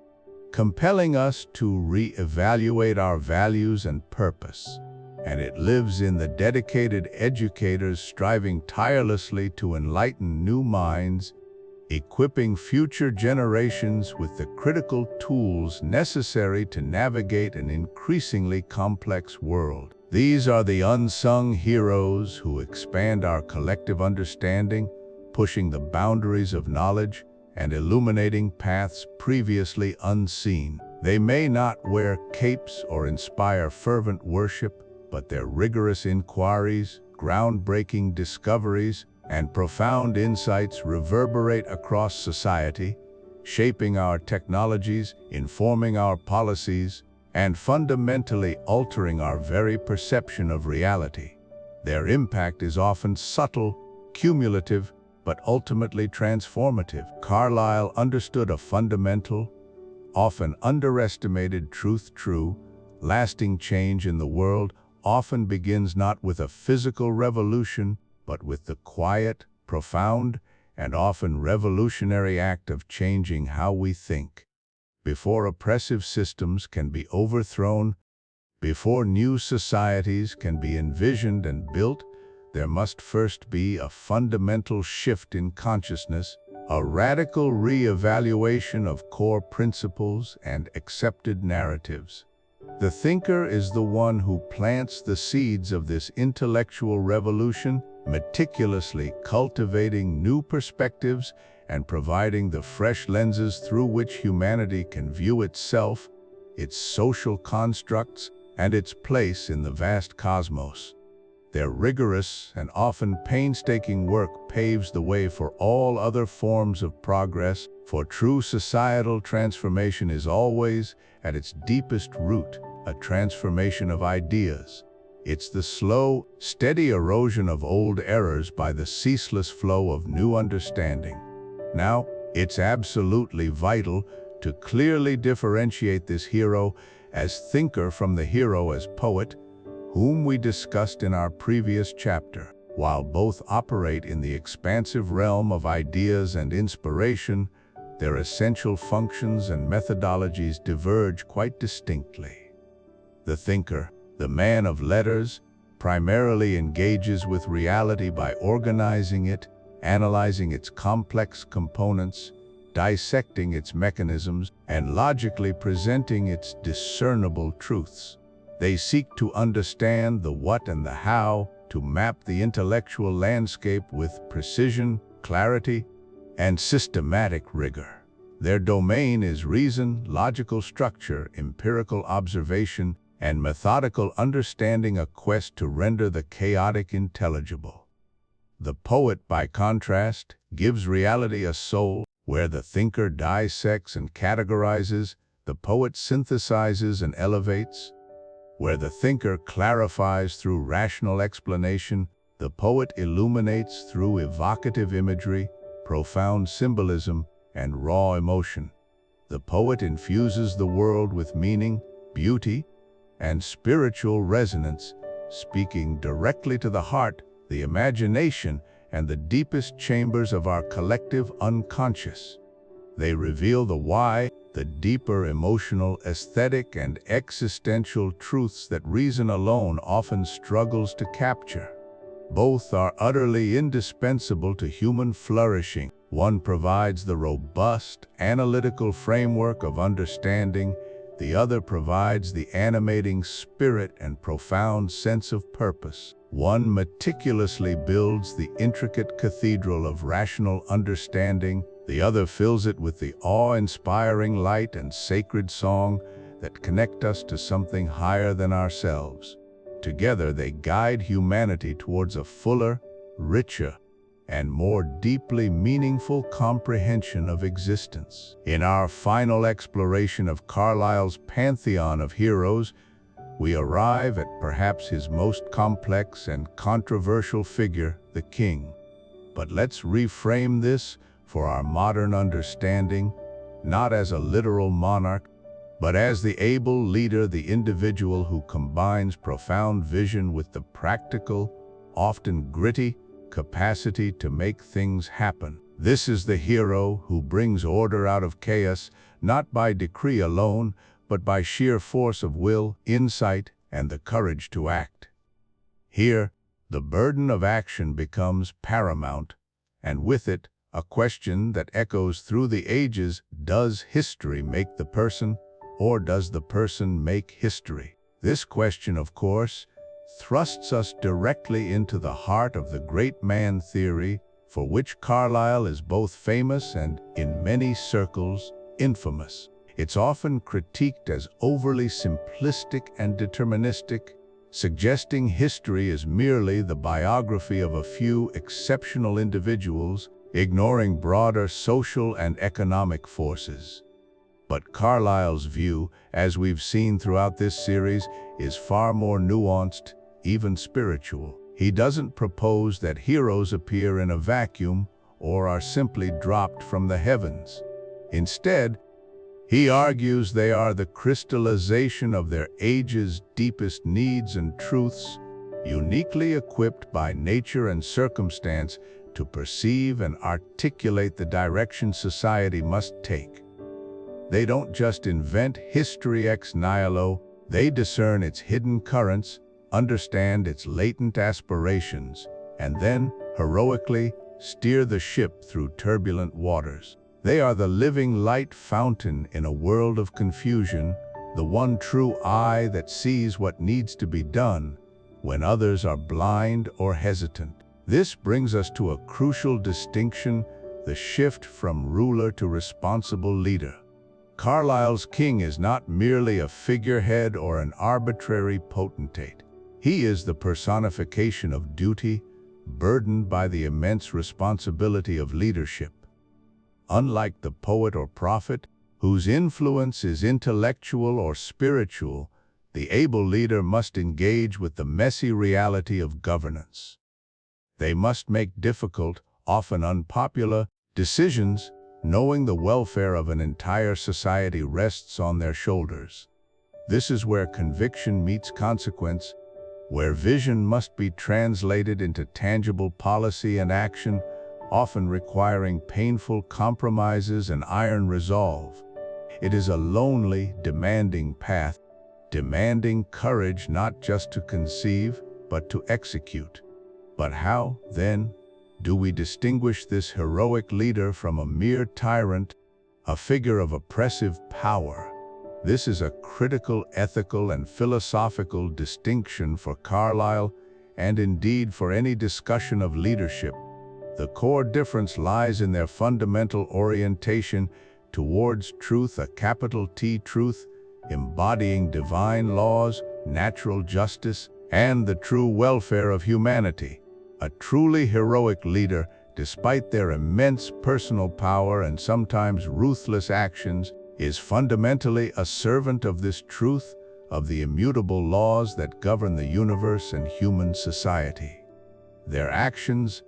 Speaker 1: compelling us to re-evaluate our values and purpose. And it lives in the dedicated educators striving tirelessly to enlighten new minds, equipping future generations with the critical tools necessary to navigate an increasingly complex world. These are the unsung heroes who expand our collective understanding, pushing the boundaries of knowledge and illuminating paths previously unseen. They may not wear capes or inspire fervent worship, but their rigorous inquiries, groundbreaking discoveries, and profound insights reverberate across society, shaping our technologies, informing our policies, and fundamentally altering our very perception of reality. Their impact is often subtle, cumulative, but ultimately transformative. Carlyle understood a fundamental, often underestimated truth: lasting change in the world often begins not with a physical revolution, but with the quiet, profound, and often revolutionary act of changing how we think. Before oppressive systems can be overthrown, before new societies can be envisioned and built, there must first be a fundamental shift in consciousness, a radical re-evaluation of core principles and accepted narratives. The thinker is the one who plants the seeds of this intellectual revolution, meticulously cultivating new perspectives and providing the fresh lenses through which humanity can view itself, its social constructs, and its place in the vast cosmos. Their rigorous and often painstaking work paves the way for all other forms of progress, for true societal transformation is always, at its deepest root, a transformation of ideas. It's the slow, steady erosion of old errors by the ceaseless flow of new understanding. Now, it's absolutely vital to clearly differentiate this hero as thinker from the hero as poet, whom we discussed in our previous chapter. While both operate in the expansive realm of ideas and inspiration, their essential functions and methodologies diverge quite distinctly. The thinker, the man of letters, primarily engages with reality by organizing it, analyzing its complex components, dissecting its mechanisms, and logically presenting its discernible truths. They seek to understand the what and the how, to map the intellectual landscape with precision, clarity, and systematic rigor. Their domain is reason, logical structure, empirical observation, and methodical understanding, a quest to render the chaotic intelligible. The poet, by contrast, gives reality a soul. Where the thinker dissects and categorizes, the poet synthesizes and elevates. Where the thinker clarifies through rational explanation, the poet illuminates through evocative imagery, profound symbolism, and raw emotion. The poet infuses the world with meaning, beauty, and spiritual resonance, speaking directly to the heart, the imagination, and the deepest chambers of our collective unconscious. They reveal the why, the deeper emotional, aesthetic, and existential truths that reason alone often struggles to capture. Both are utterly indispensable to human flourishing. One provides the robust, analytical framework of understanding, the other provides the animating spirit and profound sense of purpose. One meticulously builds the intricate cathedral of rational understanding, The other fills it with the awe-inspiring light and sacred song that connect us to something higher than ourselves. Together they guide humanity towards a fuller, richer, and more deeply meaningful comprehension of existence. In our final exploration of Carlyle's pantheon of heroes, we arrive at perhaps his most complex and controversial figure, the king. But let's reframe this for our modern understanding, not as a literal monarch, but as the able leader, the individual who combines profound vision with the practical, often gritty, capacity to make things happen. This is the hero who brings order out of chaos, not by decree alone, but by sheer force of will, insight, and the courage to act. Here, the burden of action becomes paramount, and with it, a question that echoes through the ages: does history make the person, or does the person make history? This question, of course, thrusts us directly into the heart of the great man theory, for which Carlyle is both famous and, in many circles, infamous. It's often critiqued as overly simplistic and deterministic, suggesting history is merely the biography of a few exceptional individuals, ignoring broader social and economic forces. But Carlyle's view, as we've seen throughout this series, is far more nuanced, even spiritual. He doesn't propose that heroes appear in a vacuum or are simply dropped from the heavens. Instead, he argues they are the crystallization of their age's deepest needs and truths, uniquely equipped by nature and circumstance to perceive and articulate the direction society must take. They don't just invent history ex nihilo, they discern its hidden currents, understand its latent aspirations, and then, heroically, steer the ship through turbulent waters. They are the living light fountain in a world of confusion, the one true eye that sees what needs to be done when others are blind or hesitant. This brings us to a crucial distinction: the shift from ruler to responsible leader. Carlyle's king is not merely a figurehead or an arbitrary potentate. He is the personification of duty, burdened by the immense responsibility of leadership. Unlike the poet or prophet, whose influence is intellectual or spiritual, the able leader must engage with the messy reality of governance. They must make difficult, often unpopular, decisions, knowing the welfare of an entire society rests on their shoulders. This is where conviction meets consequence, where vision must be translated into tangible policy and action, often requiring painful compromises and iron resolve. It is a lonely, demanding path, demanding courage not just to conceive, but to execute. But how, then, do we distinguish this heroic leader from a mere tyrant, a figure of oppressive power? This is a critical ethical and philosophical distinction for Carlyle, and indeed for any discussion of leadership. The core difference lies in their fundamental orientation towards truth, a capital T truth, embodying divine laws, natural justice, and the true welfare of humanity. A truly heroic leader, despite their immense personal power and sometimes ruthless actions, is fundamentally a servant of this truth, of the immutable laws that govern the universe and human society. Their actions,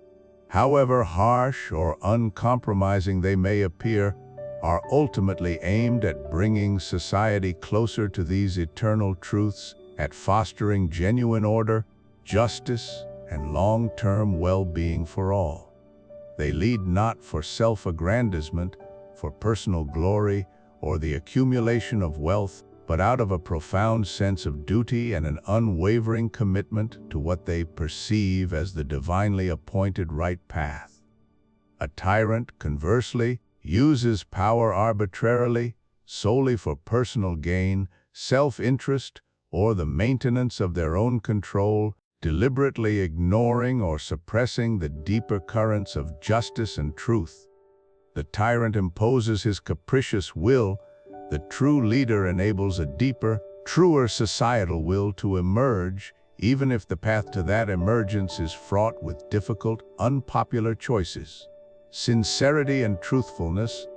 Speaker 1: however harsh or uncompromising they may appear, are ultimately aimed at bringing society closer to these eternal truths, at fostering genuine order, justice, and long-term well-being for all. They lead not for self-aggrandizement, for personal glory, or the accumulation of wealth, but out of a profound sense of duty and an unwavering commitment to what they perceive as the divinely appointed right path. A tyrant, conversely, uses power arbitrarily, solely for personal gain, self-interest, or the maintenance of their own control, deliberately ignoring or suppressing the deeper currents of justice and truth. The tyrant imposes his capricious will. The true leader enables a deeper, truer societal will to emerge, even if the path to that emergence is fraught with difficult, unpopular choices. Sincerity and truthfulness,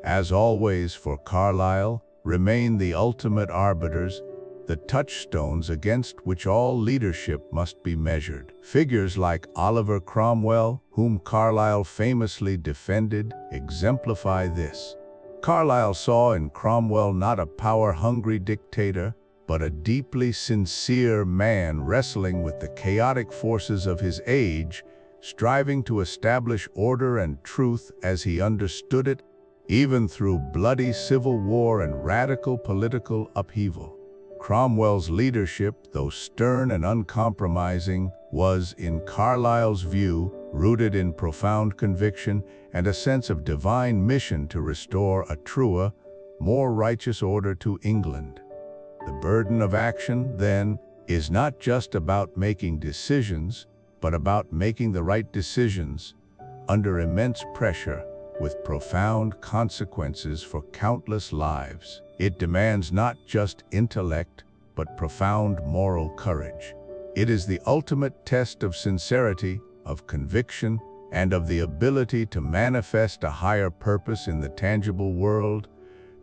Speaker 1: as always for Carlyle, remain the ultimate arbiters, the touchstones against which all leadership must be measured. Figures like Oliver Cromwell, whom Carlyle famously defended, exemplify this. Carlyle saw in Cromwell not a power-hungry dictator, but a deeply sincere man wrestling with the chaotic forces of his age, striving to establish order and truth as he understood it, even through bloody civil war and radical political upheaval. Cromwell's leadership, though stern and uncompromising, was, in Carlyle's view, rooted in profound conviction and a sense of divine mission to restore a truer, more righteous order to England. The burden of action, then, is not just about making decisions, but about making the right decisions under immense pressure, with profound consequences for countless lives. It demands not just intellect, but profound moral courage. It is the ultimate test of sincerity, of conviction, and of the ability to manifest a higher purpose in the tangible world,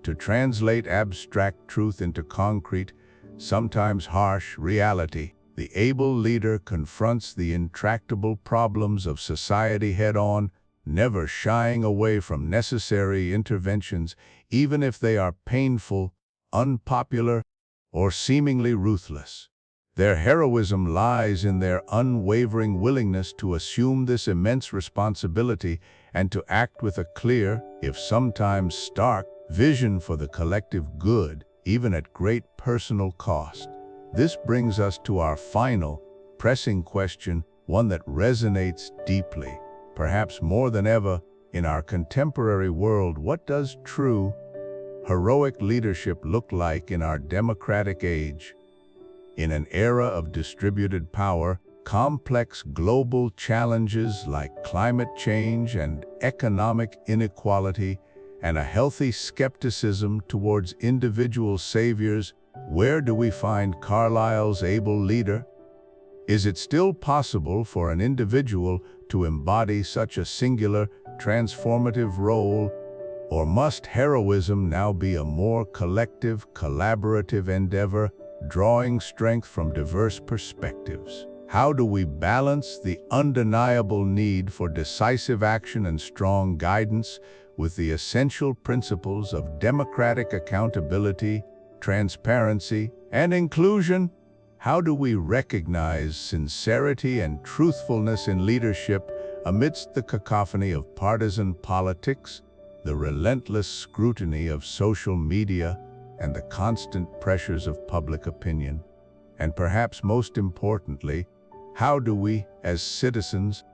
Speaker 1: to translate abstract truth into concrete, sometimes harsh reality. The able leader confronts the intractable problems of society head-on, never shying away from necessary interventions, even if they are painful, unpopular, or seemingly ruthless. Their heroism lies in their unwavering willingness to assume this immense responsibility and to act with a clear, if sometimes stark, vision for the collective good, even at great personal cost. This brings us to our final, pressing question, one that resonates deeply, perhaps more than ever, in our contemporary world. What does true, heroic leadership look like in our democratic age? In an era of distributed power, complex global challenges like climate change and economic inequality, and a healthy skepticism towards individual saviors, where do we find Carlyle's able leader? Is it still possible for an individual to embody such a singular, transformative role, or must heroism now be a more collective, collaborative endeavor, drawing strength from diverse perspectives? How do we balance the undeniable need for decisive action and strong guidance with the essential principles of democratic accountability, transparency, and inclusion? How do we recognize sincerity and truthfulness in leadership amidst the cacophony of partisan politics, the relentless scrutiny of social media, and the constant pressures of public opinion? And perhaps most importantly, how do we, as citizens,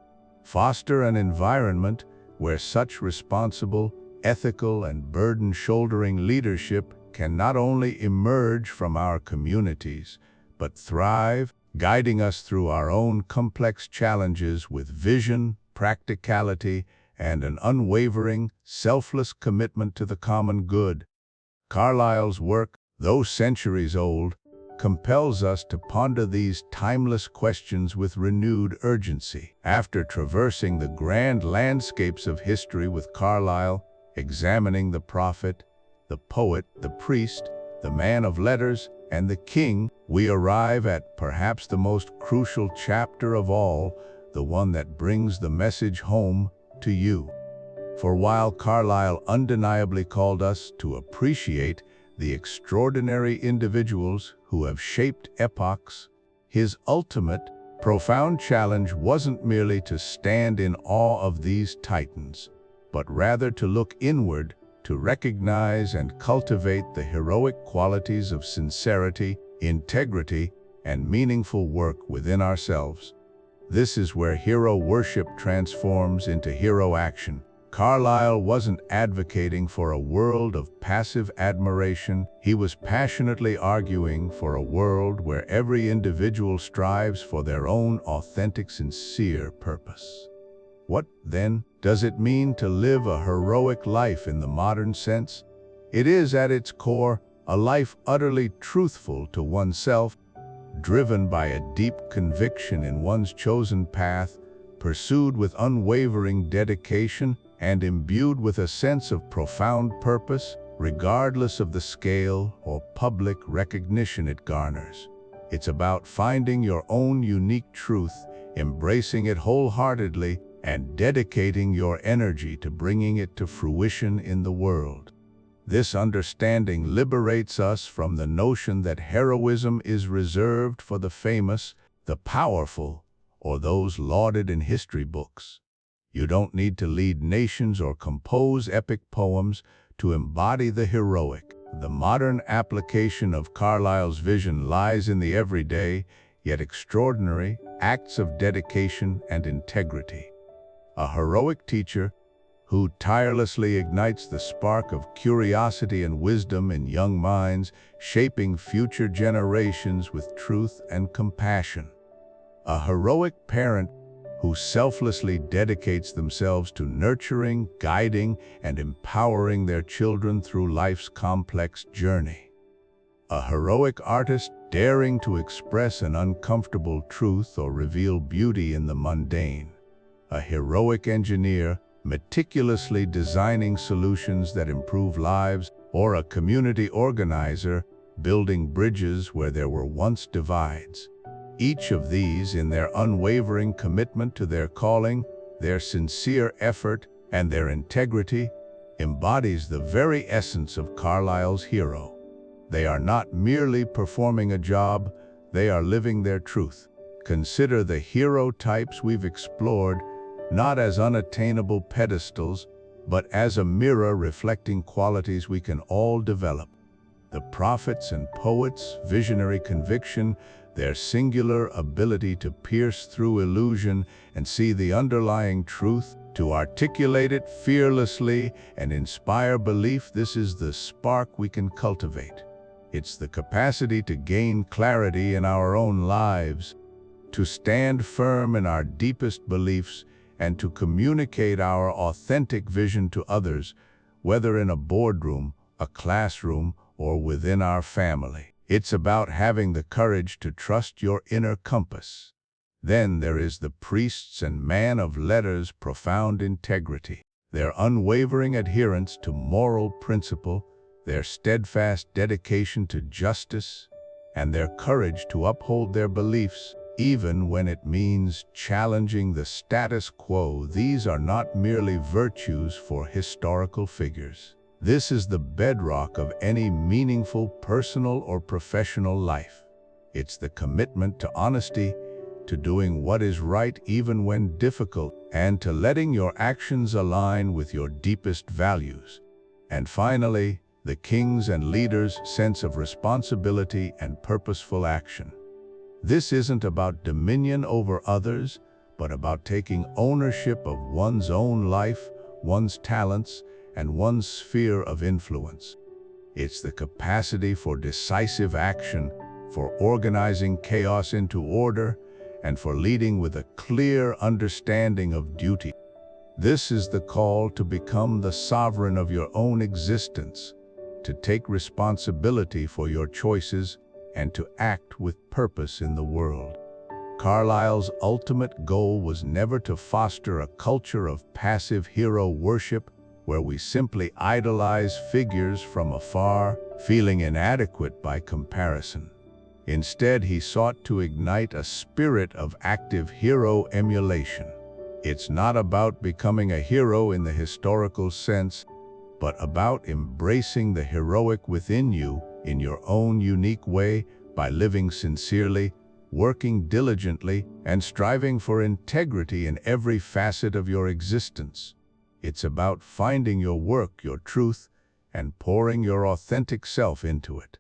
Speaker 1: foster an environment where such responsible, ethical, and burden-shouldering leadership can not only emerge from our communities, but thrive, guiding us through our own complex challenges with vision, practicality, and an unwavering, selfless commitment to the common good? Carlyle's work, though centuries old, compels us to ponder these timeless questions with renewed urgency. After traversing the grand landscapes of history with Carlyle, examining the prophet, the poet, the priest, the man of letters, and the king, we arrive at perhaps the most crucial chapter of all, the one that brings the message home to you. For while Carlyle undeniably called us to appreciate the extraordinary individuals who have shaped epochs, his ultimate, profound challenge wasn't merely to stand in awe of these titans, but rather to look inward, to recognize and cultivate the heroic qualities of sincerity, integrity, and meaningful work within ourselves. This is where hero worship transforms into hero action. Carlyle wasn't advocating for a world of passive admiration. He was passionately arguing for a world where every individual strives for their own authentic, sincere purpose. What, then, does it mean to live a heroic life in the modern sense? It is, at its core, a life utterly truthful to oneself, driven by a deep conviction in one's chosen path, pursued with unwavering dedication, and imbued with a sense of profound purpose, regardless of the scale or public recognition it garners. It's about finding your own unique truth, embracing it wholeheartedly, and dedicating your energy to bringing it to fruition in the world. This understanding liberates us from the notion that heroism is reserved for the famous, the powerful, or those lauded in history books. You don't need to lead nations or compose epic poems to embody the heroic. The modern application of Carlyle's vision lies in the everyday, yet extraordinary, acts of dedication and integrity. A heroic teacher who tirelessly ignites the spark of curiosity and wisdom in young minds, shaping future generations with truth and compassion. A heroic parent who selflessly dedicates themselves to nurturing, guiding, and empowering their children through life's complex journey. A heroic artist daring to express an uncomfortable truth or reveal beauty in the mundane. A heroic engineer meticulously designing solutions that improve lives, or a community organizer building bridges where there were once divides. Each of these, in their unwavering commitment to their calling, their sincere effort, and their integrity, embodies the very essence of Carlyle's hero. They are not merely performing a job, they are living their truth. Consider the hero types we've explored, not as unattainable pedestals, but as a mirror reflecting qualities we can all develop. The prophets and poets' visionary conviction, their singular ability to pierce through illusion and see the underlying truth, to articulate it fearlessly and inspire belief. This is the spark we can cultivate. It's the capacity to gain clarity in our own lives, to stand firm in our deepest beliefs, and to communicate our authentic vision to others, whether in a boardroom, a classroom, or within our family. It's about having the courage to trust your inner compass. Then there is the priests and man of letters' profound integrity, their unwavering adherence to moral principle, their steadfast dedication to justice, and their courage to uphold their beliefs, even when it means challenging the status quo. These are not merely virtues for historical figures. This is the bedrock of any meaningful personal or professional life. It's the commitment to honesty, to doing what is right even when difficult, and to letting your actions align with your deepest values. And finally, the king's and leader's sense of responsibility and purposeful action. This isn't about dominion over others, but about taking ownership of one's own life, one's talents, and one's sphere of influence. It's the capacity for decisive action, for organizing chaos into order, and for leading with a clear understanding of duty. This is the call to become the sovereign of your own existence, to take responsibility for your choices, and to act with purpose in the world. Carlyle's ultimate goal was never to foster a culture of passive hero worship where we simply idolize figures from afar, feeling inadequate by comparison. Instead, he sought to ignite a spirit of active hero emulation. It's not about becoming a hero in the historical sense, but about embracing the heroic within you in your own unique way by living sincerely, working diligently, and striving for integrity in every facet of your existence. It's about finding your work, your truth, and pouring your authentic self into it.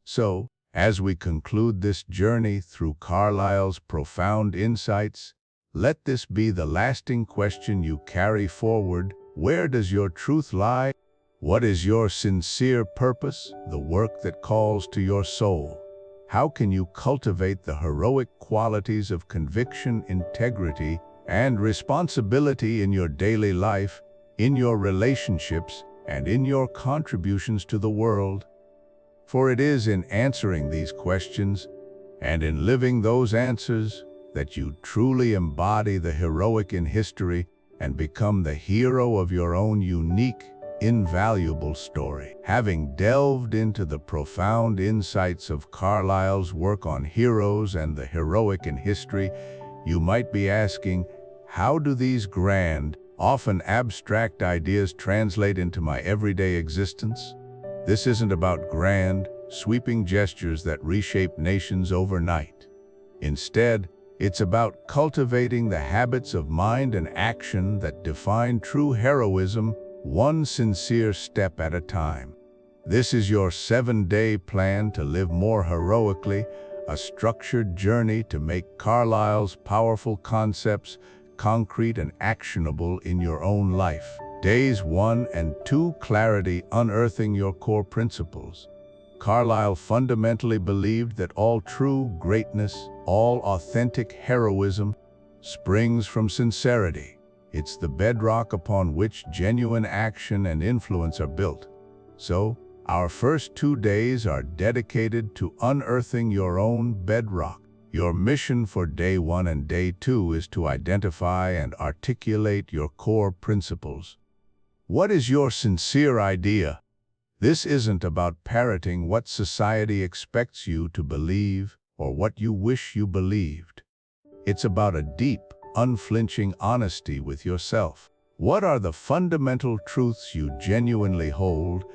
Speaker 1: So, as we conclude this journey through Carlyle's profound insights, let this be the lasting question you carry forward. Where does your truth lie? What is your sincere purpose, the work that calls to your soul? How can you cultivate the heroic qualities of conviction, integrity, and responsibility in your daily life, in your relationships, and in your contributions to the world. For it is in answering these questions and in living those answers that you truly embody the heroic in history and become the hero of your own unique, invaluable story. Having delved into the profound insights of Carlyle's work on heroes and the heroic in history, you might be asking, how do these grand, often abstract ideas translate into my everyday existence? This isn't about grand, sweeping gestures that reshape nations overnight. Instead, it's about cultivating the habits of mind and action that define true heroism, one sincere step at a time. This is your 7-day plan to live more heroically, a structured journey to make Carlyle's powerful concepts concrete and actionable in your own life. Days 1 and 2, clarity, unearthing your core principles. Carlyle fundamentally believed that all true greatness, all authentic heroism, springs from sincerity. It's the bedrock upon which genuine action and influence are built. So, our first 2 days are dedicated to unearthing your own bedrock. Your mission for day 1 and day 2 is to identify and articulate your core principles. What is your sincere idea? This isn't about parroting what society expects you to believe or what you wish you believed. It's about a deep, unflinching honesty with yourself. What are the fundamental truths you genuinely hold,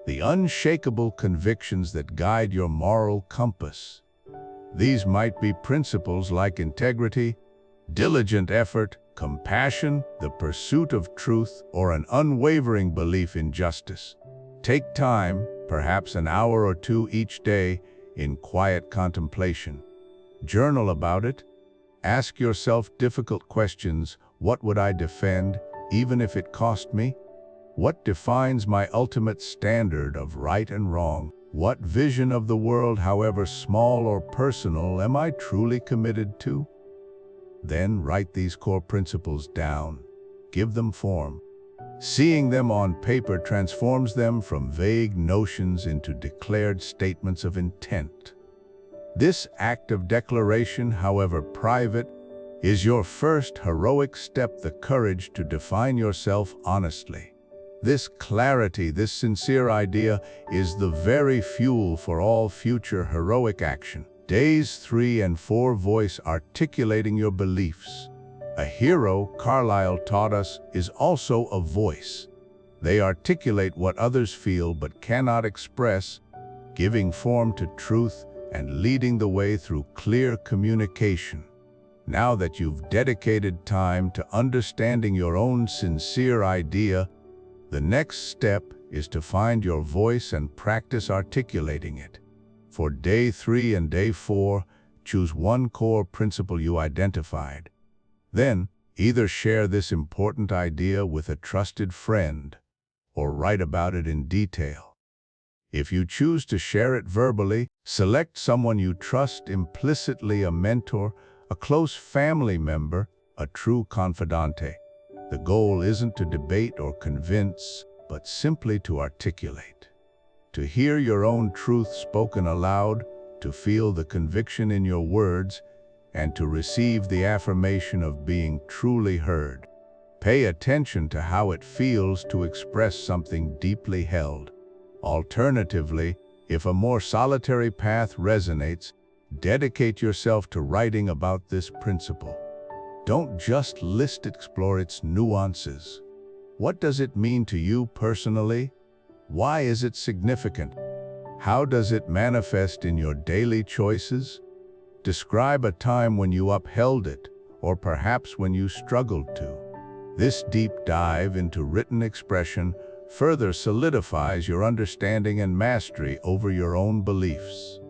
Speaker 1: the unshakable convictions that guide your moral compass? These might be principles like integrity, diligent effort, compassion, the pursuit of truth, or an unwavering belief in justice. Take time, perhaps an hour or 2 each day, in quiet contemplation. Journal about it. Ask yourself difficult questions. What would I defend, even if it cost me? What defines my ultimate standard of right and wrong? What vision of the world, however small or personal, am I truly committed to? Then write these core principles down. Give them form. Seeing them on paper transforms them from vague notions into declared statements of intent. This act of declaration, however private, is your first heroic step, the courage to define yourself honestly. This clarity, this sincere idea, is the very fuel for all future heroic action. Days 3 and 4, voice, articulating your beliefs. A hero, Carlyle taught us, is also a voice. They articulate what others feel but cannot express, giving form to truth and leading the way through clear communication. Now that you've dedicated time to understanding your own sincere idea, the next step is to find your voice and practice articulating it. For day 3 and day 4, choose one core principle you identified. Then, either share this important idea with a trusted friend or write about it in detail. If you choose to share it verbally, select someone you trust implicitly, a mentor, a close family member, a true confidante. The goal isn't to debate or convince, but simply to articulate. To hear your own truth spoken aloud, to feel the conviction in your words, and to receive the affirmation of being truly heard. Pay attention to how it feels to express something deeply held. Alternatively, if a more solitary path resonates, dedicate yourself to writing about this principle. Don't just list it, explore its nuances. What does it mean to you personally? Why is it significant? How does it manifest in your daily choices? Describe a time when you upheld it, or perhaps when you struggled to. This deep dive into written expression further solidifies your understanding and mastery over your own beliefs.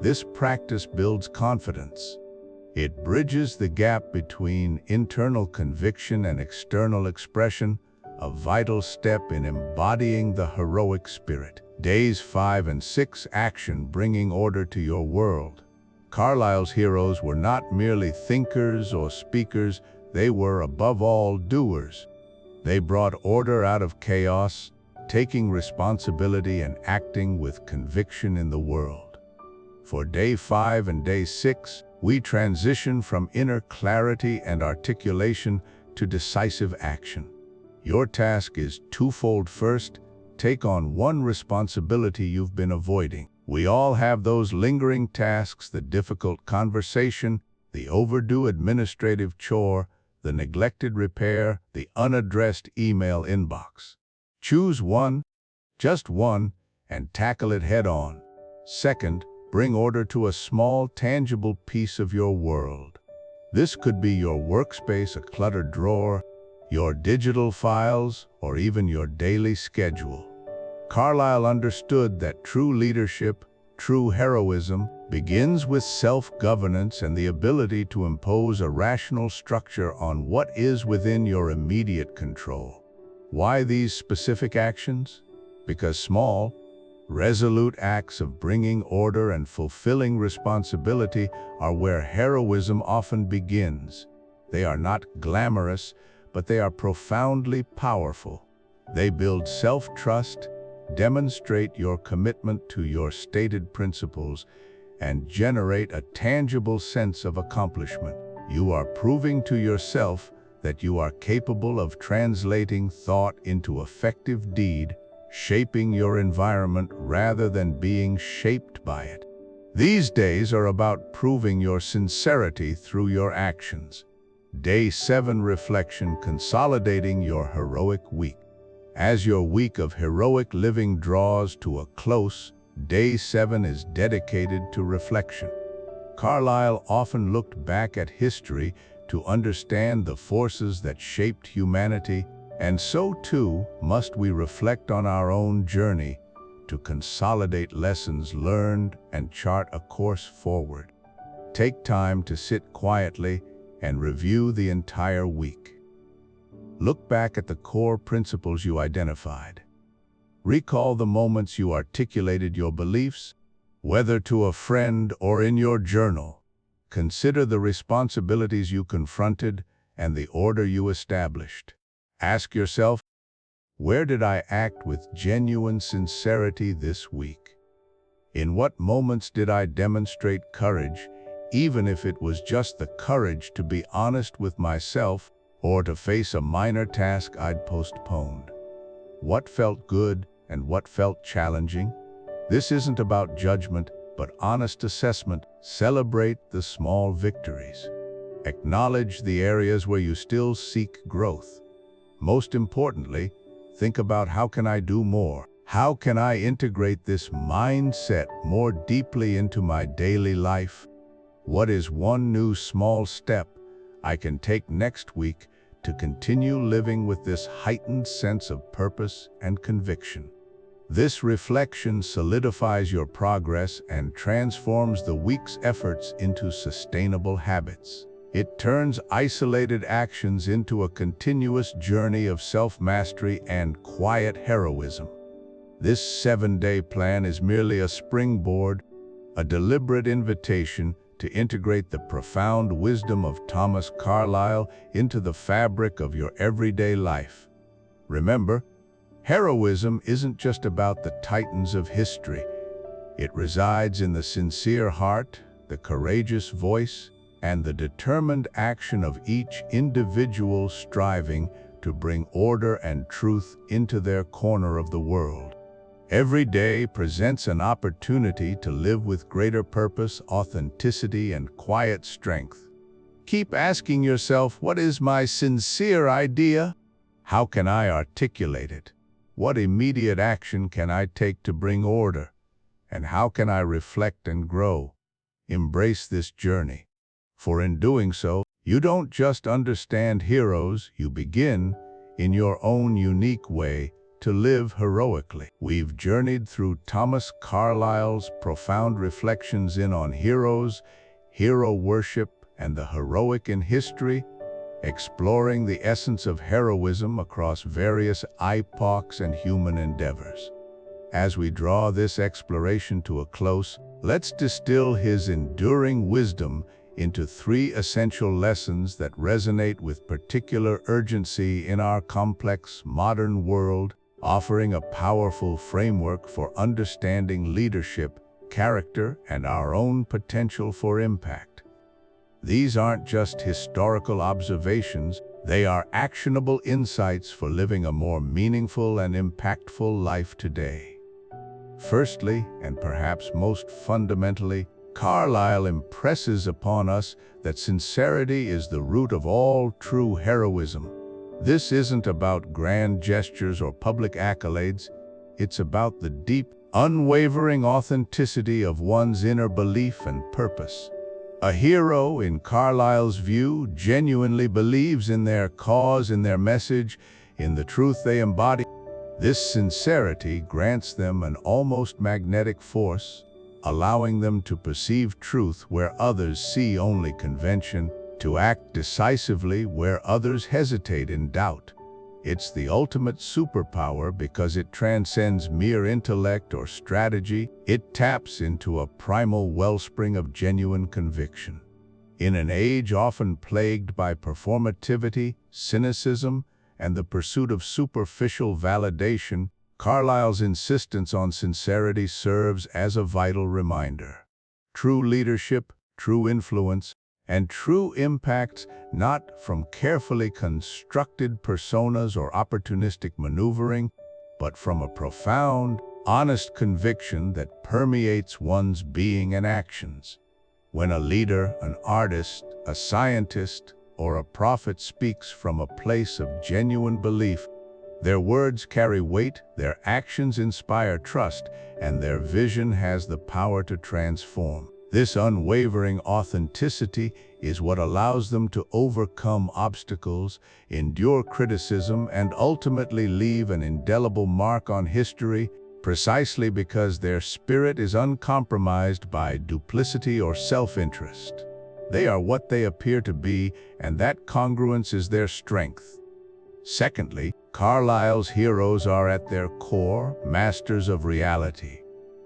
Speaker 1: This practice builds confidence. It bridges the gap between internal conviction and external expression, a vital step in embodying the heroic spirit. Days 5 and 6, action, bringing order to your world. Carlyle's heroes were not merely thinkers or speakers, They were, above all, doers. They brought order out of chaos, taking responsibility and acting with conviction in the world. For day 5 and day 6, we transition from inner clarity and articulation to decisive action. Your task is twofold. First, take on one responsibility you've been avoiding. We all have those lingering tasks: the difficult conversation, the overdue administrative chore, the neglected repair, the unaddressed email inbox. Choose one, just one, and tackle it head-on. Second, bring order to a small, tangible piece of your world. This could be your workspace, a cluttered drawer, your digital files, or even your daily schedule. Carlyle understood that true leadership, true heroism, begins with self-governance and the ability to impose a rational structure on what is within your immediate control. Why these specific actions? Because small, resolute acts of bringing order and fulfilling responsibility are where heroism often begins. They are not glamorous, but they are profoundly powerful. They build self-trust, demonstrate your commitment to your stated principles, and generate a tangible sense of accomplishment. You are proving to yourself that you are capable of translating thought into effective deed, shaping your environment rather than being shaped by it. These days are about proving your sincerity through your actions. Day 7 reflection, consolidating your heroic week. As your week of heroic living draws to a close, Day 7 is dedicated to reflection. Carlyle often looked back at history to understand the forces that shaped humanity, and so too must we reflect on our own journey to consolidate lessons learned and chart a course forward. Take time to sit quietly and review the entire week. Look back at the core principles you identified. Recall the moments you articulated your beliefs, whether to a friend or in your journal. Consider the responsibilities you confronted and the order you established. Ask yourself, where did I act with genuine sincerity this week? In what moments did I demonstrate courage, even if it was just the courage to be honest with myself or to face a minor task I'd postponed? What felt good and what felt challenging? This isn't about judgment, but honest assessment. Celebrate the small victories. Acknowledge the areas where you still seek growth. Most importantly, think about, how can I do more? How can I integrate this mindset more deeply into my daily life? What is one new small step I can take next week to continue living with this heightened sense of purpose and conviction? This reflection solidifies your progress and transforms the week's efforts into sustainable habits. It turns isolated actions into a continuous journey of self-mastery and quiet heroism. This 7-day plan is merely a springboard, a deliberate invitation to integrate the profound wisdom of Thomas Carlyle into the fabric of your everyday life. Remember, heroism isn't just about the titans of history. It resides in the sincere heart, the courageous voice, and the determined action of each individual striving to bring order and truth into their corner of the world. Every day presents an opportunity to live with greater purpose, authenticity, and quiet strength. Keep asking yourself, what is my sincere idea? How can I articulate it? What immediate action can I take to bring order? And how can I reflect and grow? Embrace this journey. For in doing so, you don't just understand heroes, you begin, in your own unique way, to live heroically. We've journeyed through Thomas Carlyle's profound reflections on heroes, hero worship, and the heroic in history, exploring the essence of heroism across various epochs and human endeavors. As we draw this exploration to a close, let's distill his enduring wisdom into 3 essential lessons that resonate with particular urgency in our complex modern world, offering a powerful framework for understanding leadership, character, and our own potential for impact. These aren't just historical observations, they are actionable insights for living a more meaningful and impactful life today. Firstly, and perhaps most fundamentally, Carlyle impresses upon us that sincerity is the root of all true heroism. This isn't about grand gestures or public accolades, it's about the deep, unwavering authenticity of one's inner belief and purpose. A hero, in Carlyle's view, genuinely believes in their cause, in their message, in the truth they embody. This sincerity grants them an almost magnetic force, allowing them to perceive truth where others see only convention, to act decisively where others hesitate in doubt. It's the ultimate superpower because it transcends mere intellect or strategy. It taps into a primal wellspring of genuine conviction. In an age often plagued by performativity, cynicism, and the pursuit of superficial validation, Carlyle's insistence on sincerity serves as a vital reminder. True leadership, true influence, and true impacts not from carefully constructed personas or opportunistic maneuvering, but from a profound, honest conviction that permeates one's being and actions. When a leader, an artist, a scientist, or a prophet speaks from a place of genuine belief, their words carry weight, their actions inspire trust, and their vision has the power to transform. This unwavering authenticity is what allows them to overcome obstacles, endure criticism, and ultimately leave an indelible mark on history, precisely because their spirit is uncompromised by duplicity or self-interest. They are what they appear to be, and that congruence is their strength. Secondly, Carlyle's heroes are at their core masters of reality.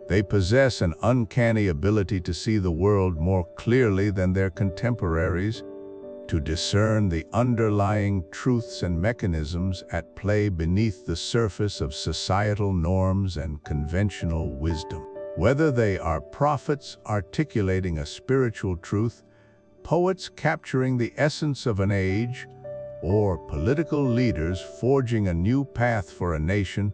Speaker 1: They possess an uncanny ability to see the world more clearly than their contemporaries, to discern the underlying truths and mechanisms at play beneath the surface of societal norms and conventional wisdom. Whether they are prophets articulating a spiritual truth, poets capturing the essence of an age, or political leaders forging a new path for a nation,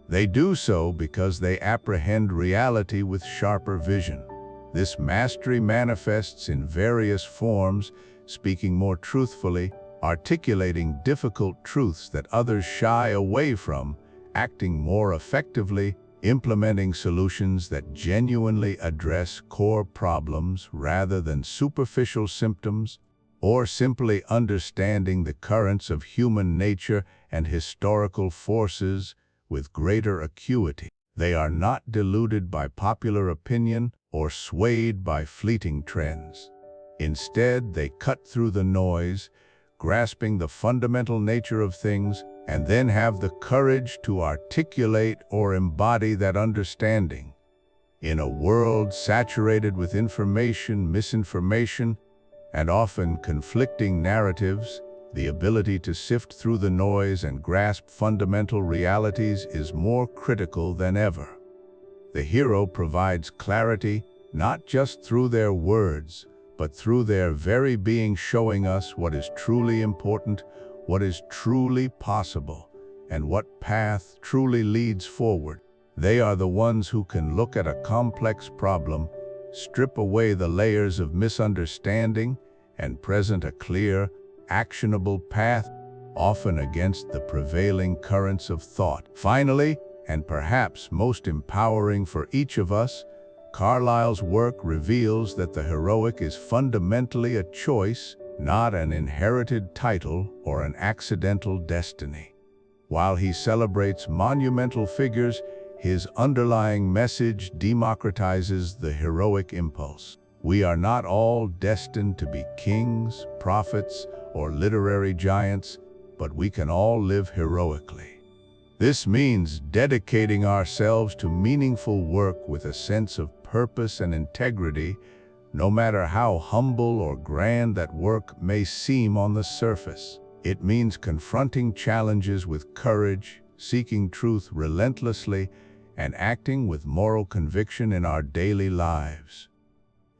Speaker 1: they do so because they apprehend reality with sharper vision. This mastery manifests in various forms, speaking more truthfully, articulating difficult truths that others shy away from, acting more effectively, implementing solutions that genuinely address core problems rather than superficial symptoms, or simply understanding the currents of human nature and historical forces with greater acuity. They are not deluded by popular opinion or swayed by fleeting trends. Instead, they cut through the noise, grasping the fundamental nature of things, and then have the courage to articulate or embody that understanding. In a world saturated with information, misinformation, and often conflicting narratives, the ability to sift through the noise and grasp fundamental realities is more critical than ever. The hero provides clarity not just through their words, but through their very being, showing us what is truly important, what is truly possible, and what path truly leads forward. They are the ones who can look at a complex problem, strip away the layers of misunderstanding, and present a clear, actionable path, often against the prevailing currents of thought. Finally, and perhaps most empowering for each of us, Carlyle's work reveals that the heroic is fundamentally a choice, not an inherited title or an accidental destiny. While he celebrates monumental figures, his underlying message democratizes the heroic impulse. We are not all destined to be kings, prophets, or literary giants, but we can all live heroically. This means dedicating ourselves to meaningful work with a sense of purpose and integrity, no matter how humble or grand that work may seem on the surface. It means confronting challenges with courage, seeking truth relentlessly, and acting with moral conviction in our daily lives.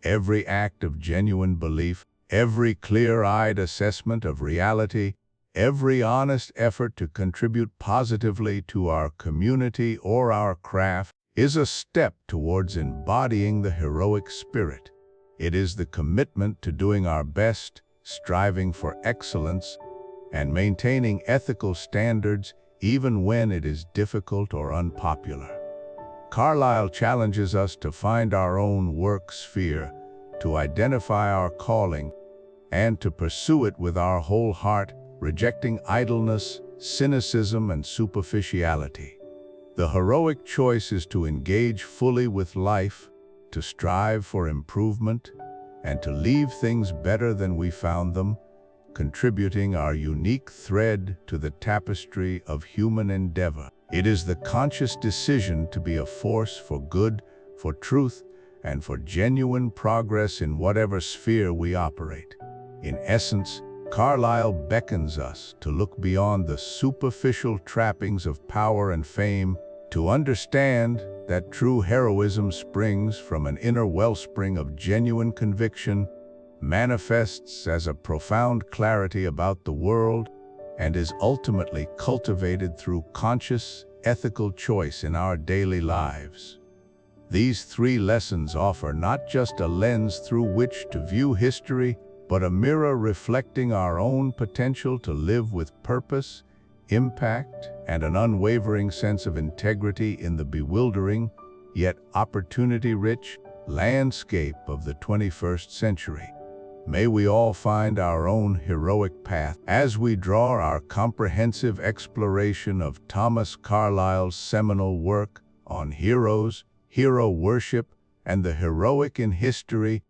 Speaker 1: Every act of genuine belief, every clear-eyed assessment of reality, every honest effort to contribute positively to our community or our craft is a step towards embodying the heroic spirit. It is the commitment to doing our best, striving for excellence, and maintaining ethical standards even when it is difficult or unpopular. Carlyle challenges us to find our own work sphere, to identify our calling, and to pursue it with our whole heart, rejecting idleness, cynicism, and superficiality. The heroic choice is to engage fully with life, to strive for improvement, and to leave things better than we found them, contributing our unique thread to the tapestry of human endeavor. It is the conscious decision to be a force for good, for truth, and for genuine progress in whatever sphere we operate. In essence, Carlyle beckons us to look beyond the superficial trappings of power and fame, to understand that true heroism springs from an inner wellspring of genuine conviction, manifests as a profound clarity about the world, and is ultimately cultivated through conscious, ethical choice in our daily lives. These three lessons offer not just a lens through which to view history, but a mirror reflecting our own potential to live with purpose, impact, and an unwavering sense of integrity in the bewildering, yet opportunity-rich, landscape of the 21st century. May we all find our own heroic path as we draw our comprehensive exploration of Thomas Carlyle's seminal work on heroes, hero worship, and the heroic in history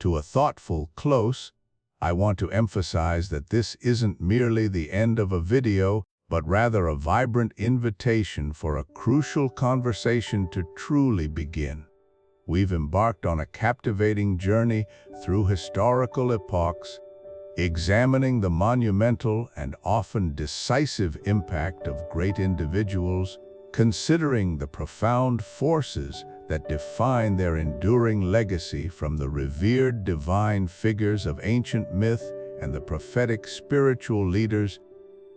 Speaker 1: to a thoughtful close. I want to emphasize that this isn't merely the end of a video, but rather a vibrant invitation for a crucial conversation to truly begin. We've embarked on a captivating journey through historical epochs, examining the monumental and often decisive impact of great individuals, considering the profound forces that define their enduring legacy, from the revered divine figures of ancient myth and the prophetic spiritual leaders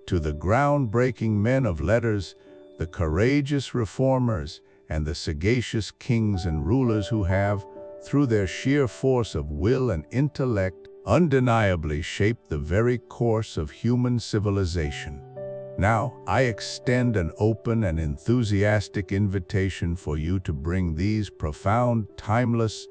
Speaker 1: to the groundbreaking men of letters, the courageous reformers, and the sagacious kings and rulers who have, through their sheer force of will and intellect, undeniably shaped the very course of human civilization. Now, I extend an open and enthusiastic invitation for you to bring these profound, timeless,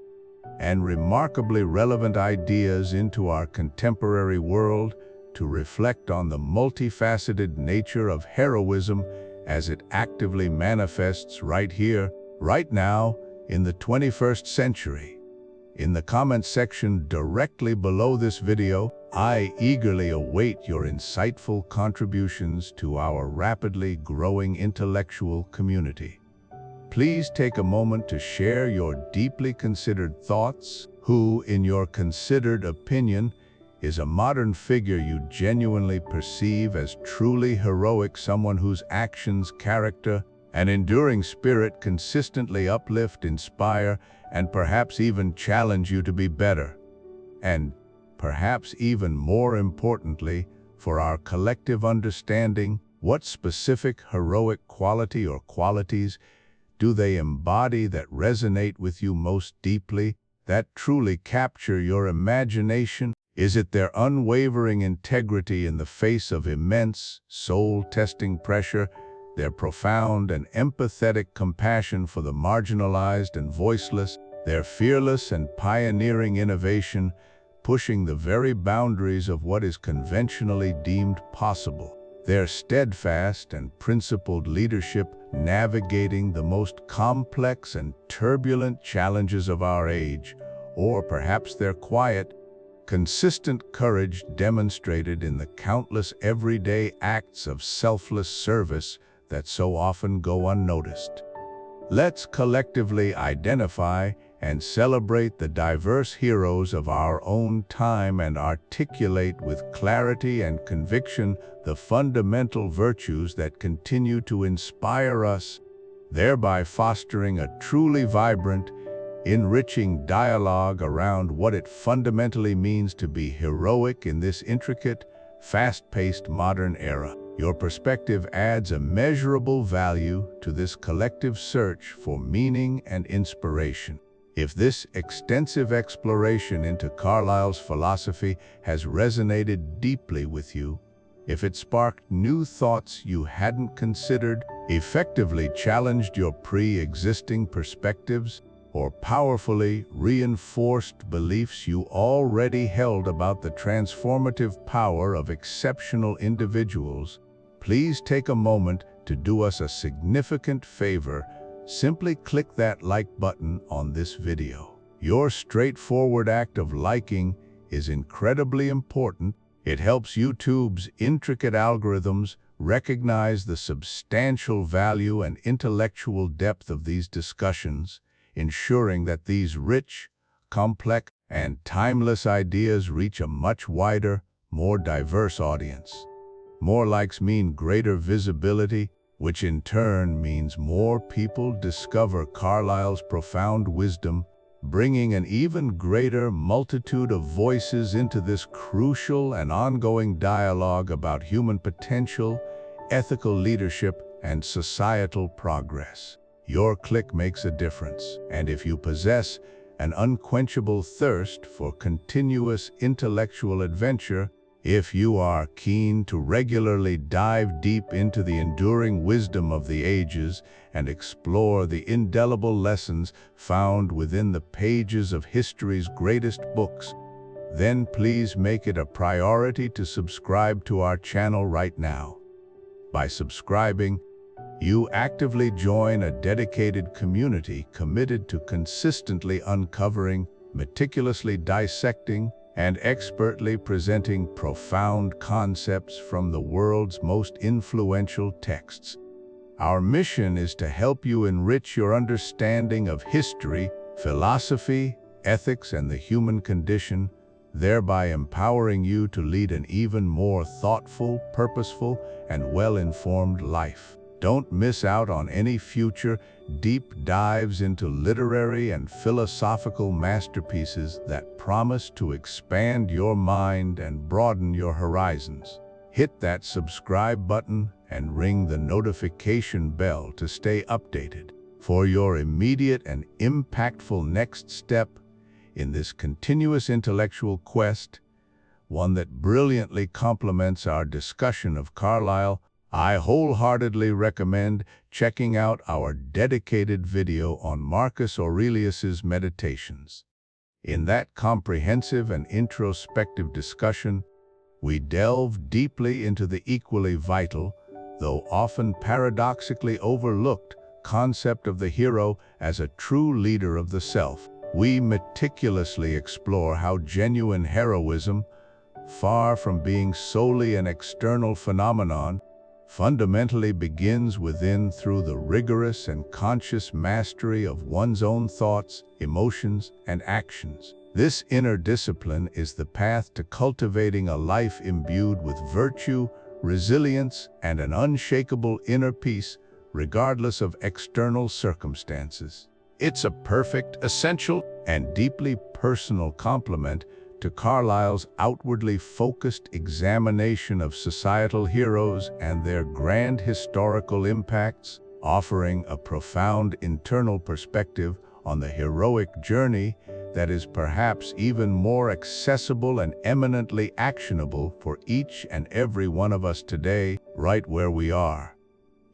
Speaker 1: and remarkably relevant ideas into our contemporary world, to reflect on the multifaceted nature of heroism as it actively manifests right here, right now, in the 21st century. In the comment section directly below this video, I eagerly await your insightful contributions to our rapidly growing intellectual community. Please take a moment to share your deeply considered thoughts. Who, in your considered opinion, is a modern figure you genuinely perceive as truly heroic, someone whose actions, character, and enduring spirit consistently uplift, inspire, and perhaps even challenge you to be better? And perhaps even more importantly, for our collective understanding, what specific heroic quality or qualities do they embody that resonate with you most deeply, that truly capture your imagination? Is it their unwavering integrity in the face of immense, soul-testing pressure, their profound and empathetic compassion for the marginalized and voiceless, their fearless and pioneering innovation, pushing the very boundaries of what is conventionally deemed possible, their steadfast and principled leadership navigating the most complex and turbulent challenges of our age, or perhaps their quiet, consistent courage demonstrated in the countless everyday acts of selfless service that so often go unnoticed? Let's collectively identify and celebrate the diverse heroes of our own time and articulate with clarity and conviction the fundamental virtues that continue to inspire us, thereby fostering a truly vibrant, enriching dialogue around what it fundamentally means to be heroic in this intricate, fast-paced modern era. Your perspective adds immeasurable value to this collective search for meaning and inspiration. If this extensive exploration into Carlyle's philosophy has resonated deeply with you, if it sparked new thoughts you hadn't considered, effectively challenged your pre-existing perspectives, or powerfully reinforced beliefs you already held about the transformative power of exceptional individuals, please take a moment to do us a significant favor. Simply click that like button on this video. Your straightforward act of liking is incredibly important. It helps YouTube's intricate algorithms recognize the substantial value and intellectual depth of these discussions, ensuring that these rich, complex, and timeless ideas reach a much wider, more diverse audience. More likes mean greater visibility, which in turn means more people discover Carlyle's profound wisdom, bringing an even greater multitude of voices into this crucial and ongoing dialogue about human potential, ethical leadership, and societal progress. Your click makes a difference, and if you possess an unquenchable thirst for continuous intellectual adventure, if you are keen to regularly dive deep into the enduring wisdom of the ages and explore the indelible lessons found within the pages of history's greatest books, then please make it a priority to subscribe to our channel right now. By subscribing, you actively join a dedicated community committed to consistently uncovering, meticulously dissecting, and expertly presenting profound concepts from the world's most influential texts. Our mission is to help you enrich your understanding of history, philosophy, ethics, and the human condition, thereby empowering you to lead an even more thoughtful, purposeful, and well-informed life. Don't miss out on any future deep dives into literary and philosophical masterpieces that promise to expand your mind and broaden your horizons. Hit that subscribe button and ring the notification bell to stay updated for your immediate and impactful next step in this continuous intellectual quest, one that brilliantly complements our discussion of Carlyle. I wholeheartedly recommend checking out our dedicated video on Marcus Aurelius's Meditations. In that comprehensive and introspective discussion, we delve deeply into the equally vital, though often paradoxically overlooked, concept of the hero as a true leader of the self. We meticulously explore how genuine heroism, far from being solely an external phenomenon, fundamentally begins within through the rigorous and conscious mastery of one's own thoughts, emotions, and actions. This inner discipline is the path to cultivating a life imbued with virtue, resilience, and an unshakable inner peace, regardless of external circumstances. It's a perfect, essential, and deeply personal complement to Carlyle's outwardly focused examination of societal heroes and their grand historical impacts, offering a profound internal perspective on the heroic journey that is perhaps even more accessible and eminently actionable for each and every one of us today, right where we are.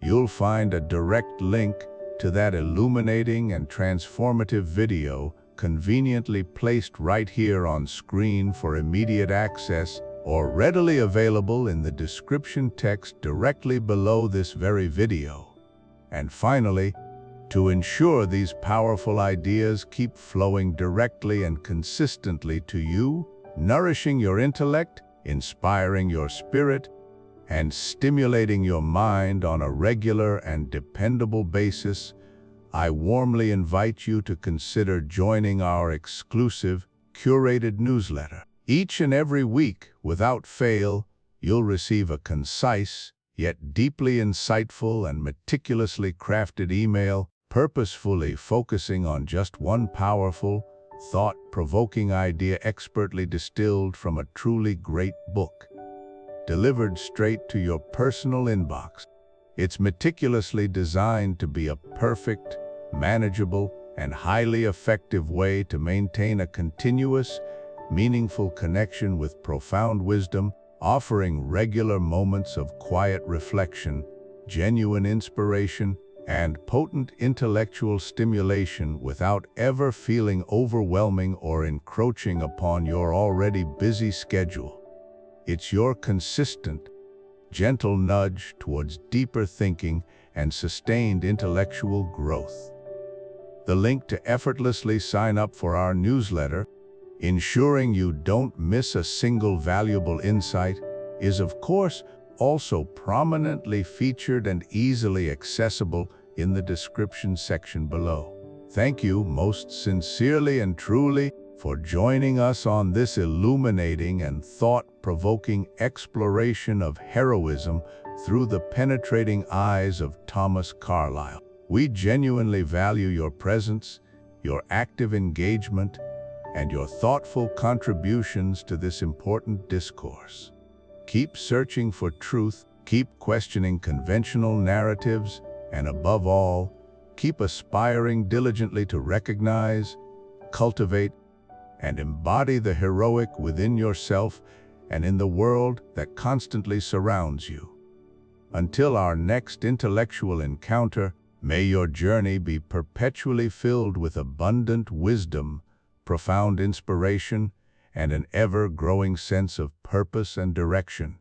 Speaker 1: You'll find a direct link to that illuminating and transformative video conveniently placed right here on screen for immediate access, or readily available in the description text directly below this very video. And finally, to ensure these powerful ideas keep flowing directly and consistently to you, nourishing your intellect, inspiring your spirit, and stimulating your mind on a regular and dependable basis, I warmly invite you to consider joining our exclusive, curated newsletter. Each and every week, without fail, you'll receive a concise, yet deeply insightful and meticulously crafted email, purposefully focusing on just one powerful, thought-provoking idea expertly distilled from a truly great book, delivered straight to your personal inbox. It's meticulously designed to be a perfect, manageable, and highly effective way to maintain a continuous, meaningful connection with profound wisdom, offering regular moments of quiet reflection, genuine inspiration, and potent intellectual stimulation without ever feeling overwhelming or encroaching upon your already busy schedule. It's your consistent, gentle nudge towards deeper thinking and sustained intellectual growth. The link to effortlessly sign up for our newsletter, ensuring you don't miss a single valuable insight, is of course also prominently featured and easily accessible in the description section below. Thank you most sincerely and truly for joining us on this illuminating and thought-provoking exploration of heroism through the penetrating eyes of Thomas Carlyle. We genuinely value your presence, your active engagement, and your thoughtful contributions to this important discourse. Keep searching for truth, keep questioning conventional narratives, and above all, keep aspiring diligently to recognize, cultivate, and embody the heroic within yourself and in the world that constantly surrounds you. Until our next intellectual encounter, may your journey be perpetually filled with abundant wisdom, profound inspiration, and an ever-growing sense of purpose and direction.